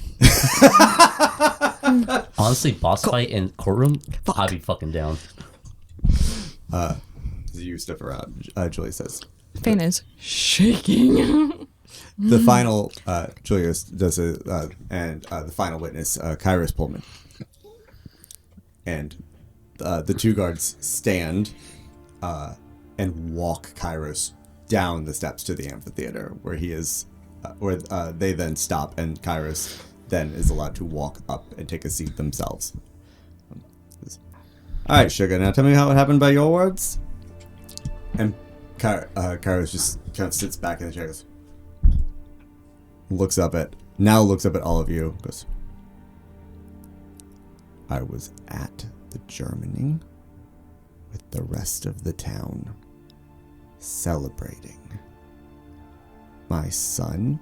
Honestly, boss fight in courtroom, I'd be fucking down. As you step around, Julia says. Faena's shaking. The final, Julius does it, and the final witness, Kairos Pullman. And the two guards stand and walk Kairos down the steps to the amphitheater, where he is, where they then stop, and Kairos then is allowed to walk up and take a seat themselves. All right, Sugar, now tell me how it happened by your words. And Kairos just kind of sits back in the chair, goes, looks up at all of you, goes, I was at the Germaning with the rest of the town, celebrating. My son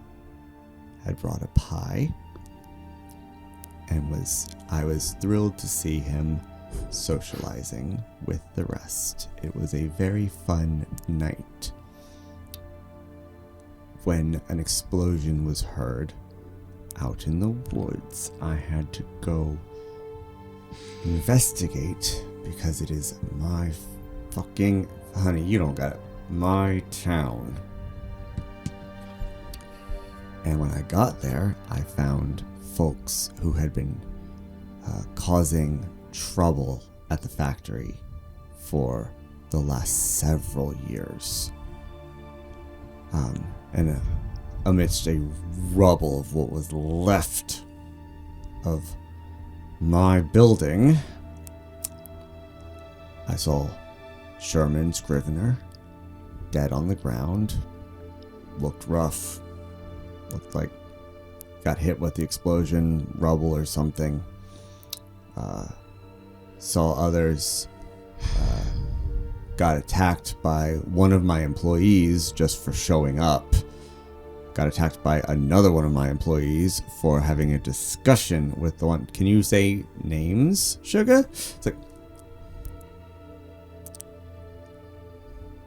had brought a pie, and I was thrilled to see him socializing with the rest. It was a very fun night. When an explosion was heard out in the woods, I had to go investigate because it is my fucking, honey, you don't got it, my town. And when I got there, I found folks who had been causing trouble at the factory for the last several years. And amidst a rubble of what was left of my building, I saw Sherman Scrivener dead on the ground. Looked rough. Looked like got hit with the explosion, rubble or something. Saw others got attacked by one of my employees just for showing up. Got attacked by another one of my employees for having a discussion with the one. Can you say names, Sugar? It's like,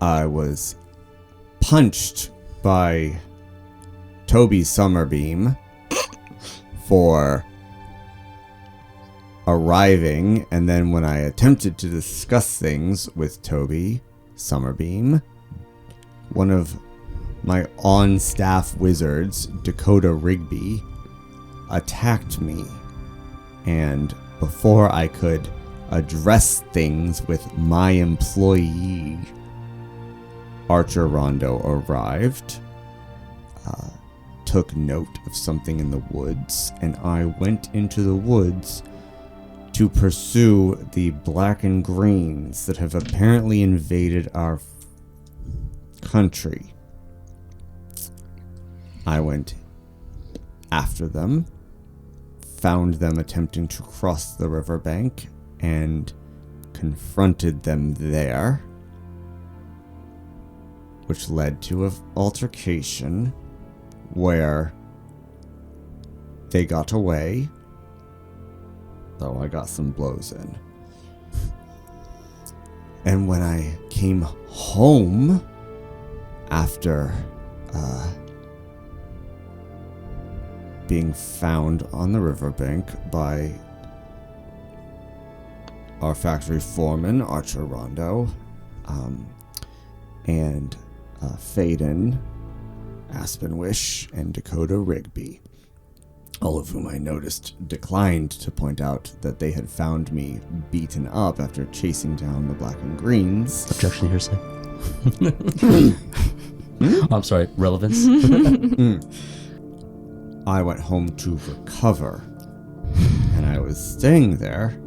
I was punched by Tobi Summerbeam for arriving, and then when I attempted to discuss things with Tobi Summerbeam, one of my on-staff wizards, Dakota Rigby, attacked me. And before I could address things with my employee, Archer Rhondo arrived, took note of something in the woods, and I went into the woods to pursue the black and greens that have apparently invaded our country. I went after them, found them attempting to cross the riverbank, and confronted them there, which led to an altercation where they got away, though I got some blows in. And when I came home after being found on the riverbank by our factory foreman, Archer Rhondo, and Faedan, Aspenwish, and Dakota Rigby, all of whom I noticed declined to point out that they had found me beaten up after chasing down the black and greens. Objection hearsay. I'm sorry, relevance. I went home to recover, and I was staying there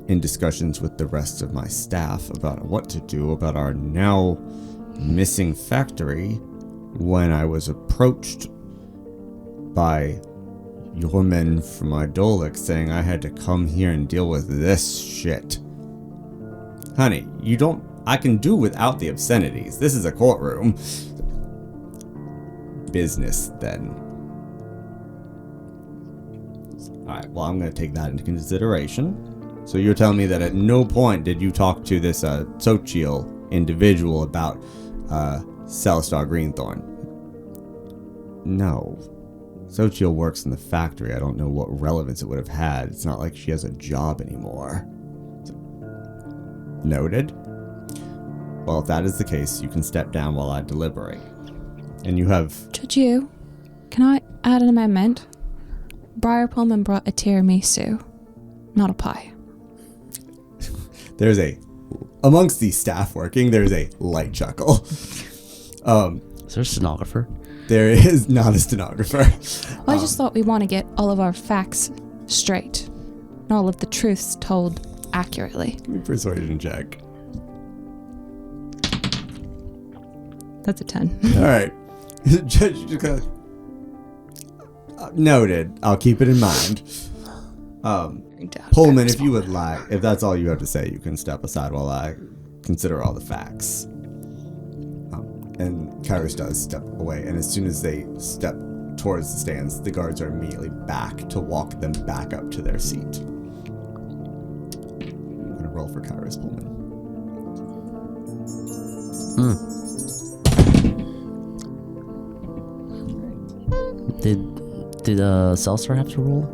in discussions with the rest of my staff about what to do about our now missing factory when I was approached by your men from Idolic saying I had to come here and deal with this shit. Honey, I can do without the obscenities. This is a courtroom. Business, then. Alright, well, I'm going to take that into consideration. So you're telling me that at no point did you talk to this Xochitl individual about Celestar Greenthorn. No. Xochitl works in the factory. I don't know what relevance it would have had. It's not like she has a job anymore. Noted. Well, if that is the case, you can step down while I deliberate. And you have... Judge you, can I add an amendment? Briar Pullman brought a tiramisu, not a pie. There's amongst the staff working, there's a light chuckle. Is there a stenographer? There is not a stenographer. Well, I just thought we want to get all of our facts straight and all of the truths told accurately. Persuasion check. That's a 10. All right. Judge, just kind of, noted. I'll keep it in mind. Pullman, if you would like, if that's all you have to say, you can step aside while I consider all the facts. And Kairos does step away, and as soon as they step towards the stands, the guards are immediately back to walk them back up to their seat. I'm going to roll for Kairos Pullman. Did Celestar have to roll?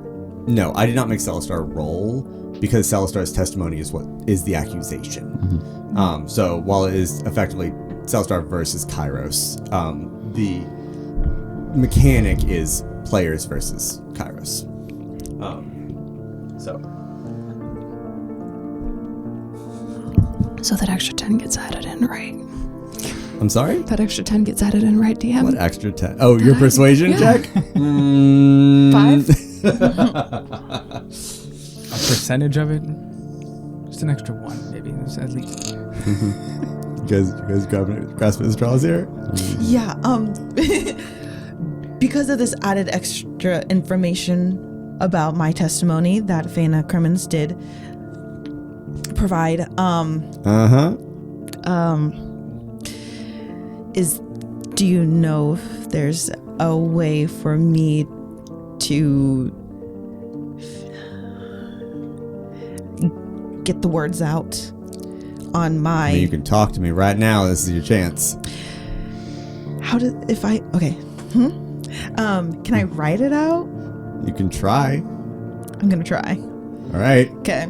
No, I did not make Celestar roll because Celestar's testimony is the accusation. Mm-hmm. So while it is effectively Celestar versus Kairos, the mechanic is players versus Kairos. So that extra 10 gets added in, right? I'm sorry? That extra 10 gets added in, right, DM? What extra 10? Oh, your persuasion check? 5? A percentage of it? Just an extra 1, maybe. At least. You guys grasping the straws here? Yeah, because of this added extra information about my testimony that Faena Criminds did provide, do you know if there's a way for me to get the words out on my... I mean, you can talk to me right now. This is your chance. Can I write it out? You can try. I'm gonna try. All right. Okay.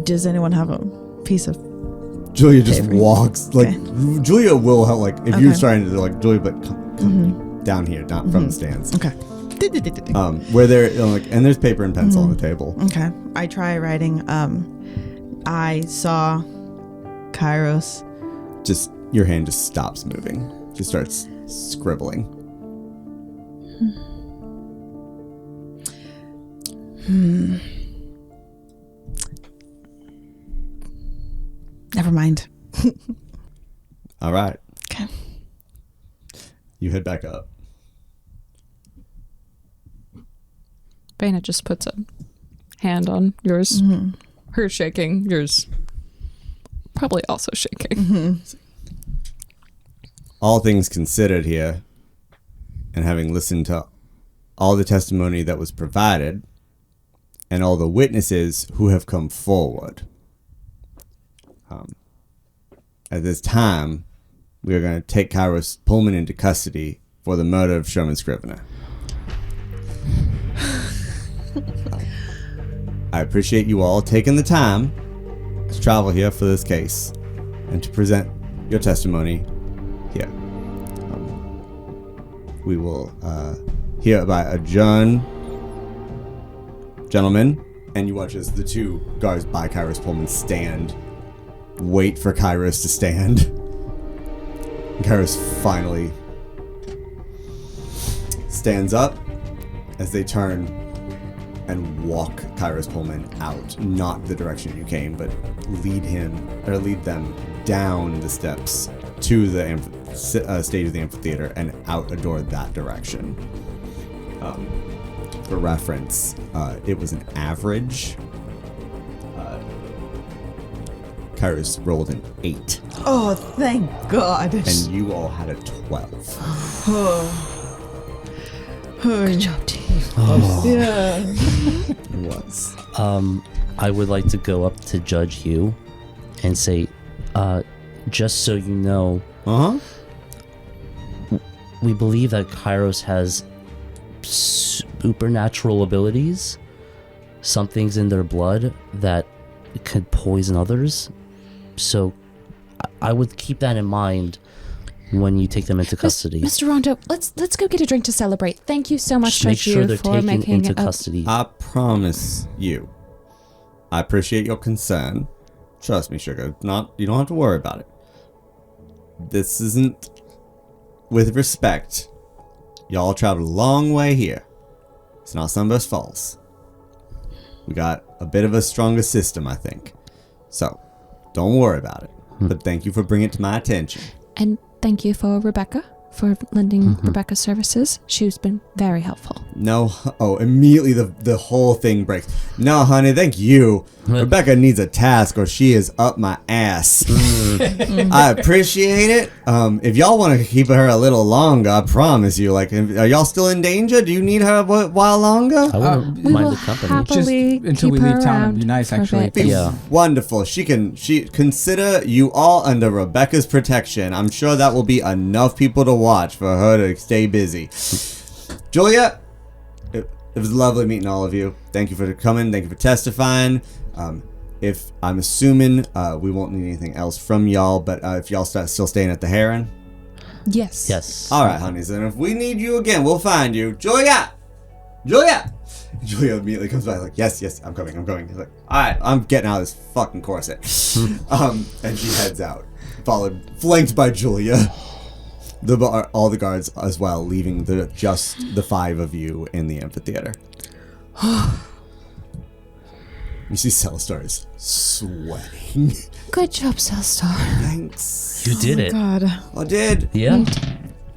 Does anyone have a piece of... Julia just paper? walks. Like, Julia will help, like, if you're trying to, like, Julia, but come down here, not from the stands. Okay. Where there, and there's paper and pencil on the table. Okay. I try writing, I saw Kairos. Just, your hand just stops moving. Just starts scribbling. Never mind. All right. Okay. You head back up. Faena just puts a hand on yours. Her shaking, yours probably also shaking. All things considered here, and having listened to all the testimony that was provided, and all the witnesses who have come forward, at this time, we are going to take Kairos Pullman into custody for the murder of Sherman Scrivener. I appreciate you all taking the time to travel here for this case and to present your testimony here. We will hereby adjourn, gentlemen, and you watch as the two guards by Kairos Pullman stand, wait for Kairos to stand. Kairos finally stands up as they turn and walk Kairos Pullman out, not the direction you came, but lead them down the steps to the stage of the amphitheater and out a door that direction. For reference, it was an average. Kairos rolled an 8. Oh, thank God. And you all had a 12. Good job, team. It was. I would like to go up to Judge Hugh and say, just so you know, we believe that Kairos has supernatural abilities. Something's in their blood that could poison others. So I would keep that in mind when you take them into custody. Mr. Rhondo, let's go get a drink to celebrate. Thank you so much, Just make Judge sure Hugh, they're for taken making into it up. custody. I promise you. I appreciate your concern. Trust me, sugar. You don't have to worry about it. This isn't with respect. Y'all traveled a long way here. It's not Sunburst Falls. We got a bit of a stronger system, I think. So, don't worry about it. But thank you for bringing it to my attention. And thank you for Rebecca, for lending Rebecca's services. She's been very helpful. No, immediately the whole thing breaks. No, honey, thank you. Rebecca needs a task or she is up my ass. I appreciate it. If y'all want to keep her a little longer, I promise you. Like, are y'all still in danger? Do you need her a while longer? I wouldn't We mind will the company. happily Just until keep we her leave town, it'd around be nice, for a actually. bit. Yeah. Wonderful. She consider you all under Rebecca's protection. I'm sure that will be enough people to watch for her to stay busy. Julia, it was lovely meeting all of you. Thank you for coming. Thank you for testifying. If I'm assuming we won't need anything else from y'all, but if y'all still staying at the Heron. Yes. Yes. All right, honeys. And if we need you again, we'll find you. Julia! Julia immediately comes by like, yes, I'm coming. He's like, all right, I'm getting out of this fucking corset. And she heads out, flanked by Julia. All the guards as well, leaving just the five of you in the amphitheater. You see Celestar is sweating. Good job, Celestar. Thanks. You did it. God. I did. Yeah.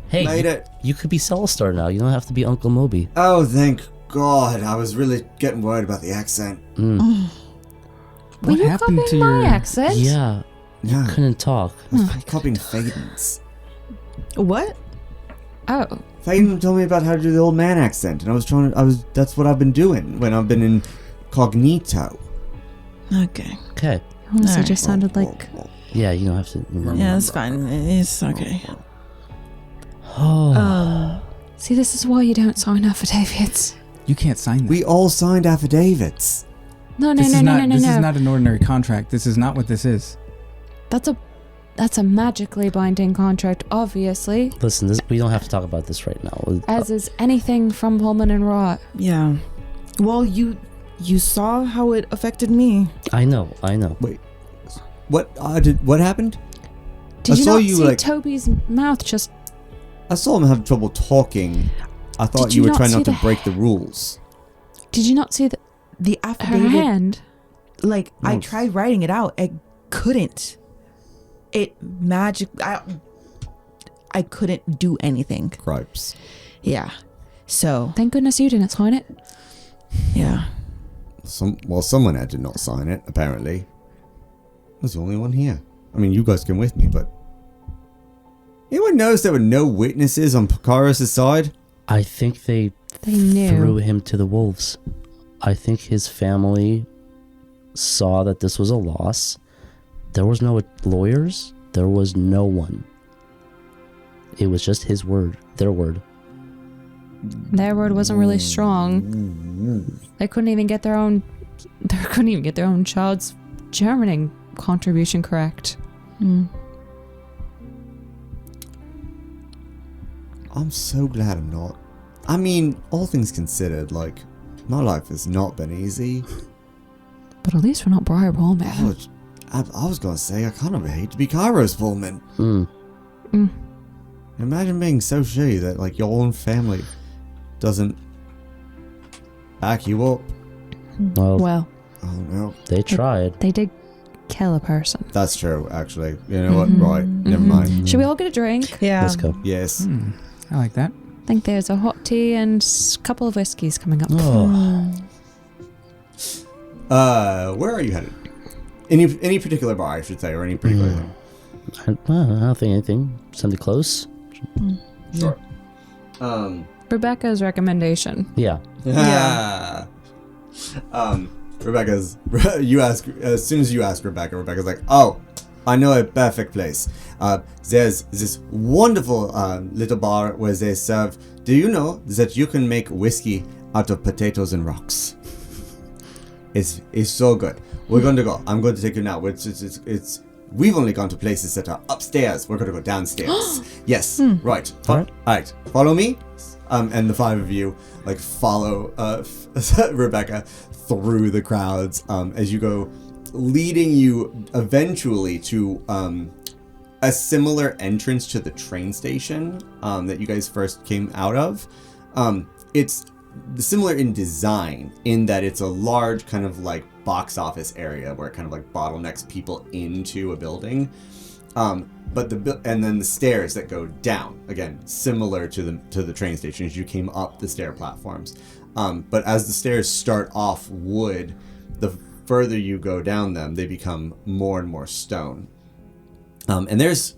Hey, Made it. you could be Celestar now. You don't have to be Uncle Moby. Oh, thank God. I was really getting worried about the accent. Were What you happened copying to my your... accent? Yeah. You No. couldn't talk. I'm copying Faedan's. What? Oh. Faedan told me about how to do the old man accent, and that's what I've been doing when I've been incognito. Okay. Okay. Honestly, Alright. just sounded like... Yeah, you don't have to. Yeah, it's fine. It's okay. Oh. See, this is why you don't sign affidavits. You can't sign that. We all signed affidavits. No. This is not an ordinary contract. This is not what this is. That's a magically binding contract, obviously. Listen, we don't have to talk about this right now. As is anything from Pullman and Rot. Yeah. Well, you saw how it affected me. I know. Wait, what happened? Did I you saw not you, see like- Toby's mouth just... I saw him have trouble talking. I thought Did you you were not trying see not to the break the rules. Did you not see The her affidavit, hand? like, I No. tried writing it out. I couldn't. I couldn't do anything. Cripes. Yeah. So, Thank goodness you didn't sign it. yeah. Someone had to not sign it, apparently. I was the only one here. I mean, you guys came with me, but... Anyone notice there were no witnesses on Kairos' side? I think they They knew. threw him to the wolves. I think his family saw that this was a loss. There was no lawyers. There was no one. It was just his word, their word. Their word wasn't really strong. They couldn't even get their own child's Germaning contribution correct. I'm so glad I'm not. I mean, all things considered, like, my life has not been easy. But at least we're not Briar Pullman. I was gonna say, I kind of hate to be Kairos Pullman. Imagine being so shitty that, like, your own family doesn't back you up. Well, Oh, no. They tried. they did kill a person. That's true, actually. You know what? Right. Never mind. Should we all get a drink? Yeah. Let's go. Yes. I like that. I think there's a hot tea and a couple of whiskeys coming up. Oh. Where are you headed? Any particular bar, I should say, or any particular thing? I don't think anything. Something close. Sure. Rebecca's recommendation. Yeah. Yeah. Rebecca's. You ask as soon as you ask Rebecca. Rebecca's like, "Oh, I know a perfect place. There's this wonderful little bar where they serve. Do you know that you can make whiskey out of potatoes and rocks? It's so good. We're going to go. I'm going to take you now. It's we've only gone to places that are upstairs. We're going to go downstairs. Yes, right. All right. Follow me." And the five of you like follow Rebecca through the crowds as you go, leading you eventually to a similar entrance to the train station that you guys first came out of. It's similar in design in that it's a large kind of like box office area where it kind of like bottlenecks people into a building. But and then the stairs that go down, again, similar to the train station as you came up the stair platforms. But as the stairs start off wood, the further you go down them, they become more and more stone. And there's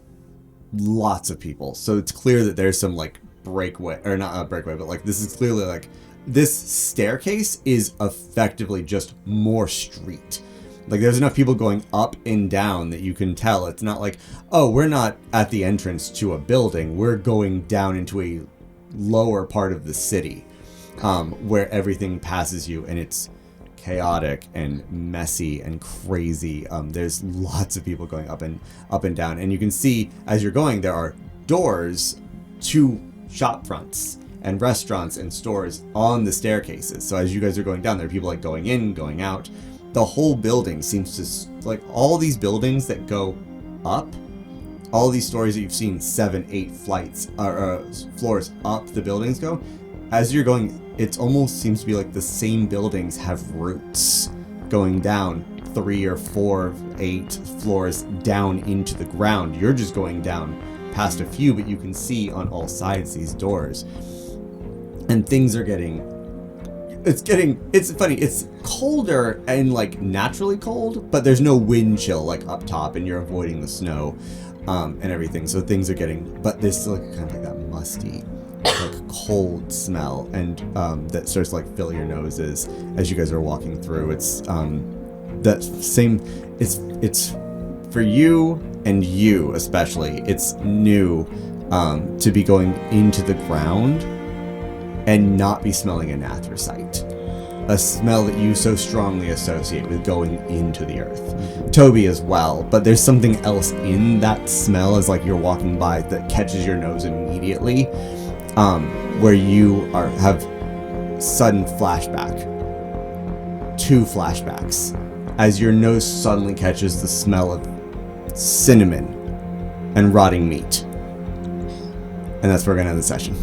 lots of people, so it's clear that there's some like breakaway, or not a breakaway, but like this is clearly like this staircase is effectively just more street. Like there's enough people going up and down that you can tell it's not like, oh, we're not at the entrance to a building, we're going down into a lower part of the city where everything passes you and it's chaotic and messy and crazy. There's lots of people going up and down, and you can see as you're going there are doors to shop fronts and restaurants and stores on the staircases. So as you guys are going down, there are people like going in, going out. The whole building seems to, like all these buildings that go up, all these stories that you've seen 7-8 flights or floors up the buildings go, as you're going, it almost seems to be like the same buildings have roots going down 3 or 4, 8 floors down into the ground. You're just going down past a few, but you can see on all sides these doors. And things are it's funny, it's colder and like naturally cold, but there's no wind chill like up top and you're avoiding the snow and everything. So things are but there's still like kind of like that musty, like cold smell and that starts to like fill your noses as you guys are walking through. It's that same, it's for you and you especially, it's new to be going into the ground and not be smelling an anthracite, a smell that you so strongly associate with going into the earth. Tobi as well, but there's something else in that smell as like you're walking by that catches your nose immediately, where you have sudden flashback, 2 flashbacks, as your nose suddenly catches the smell of cinnamon and rotting meat. And that's where we're gonna end the session.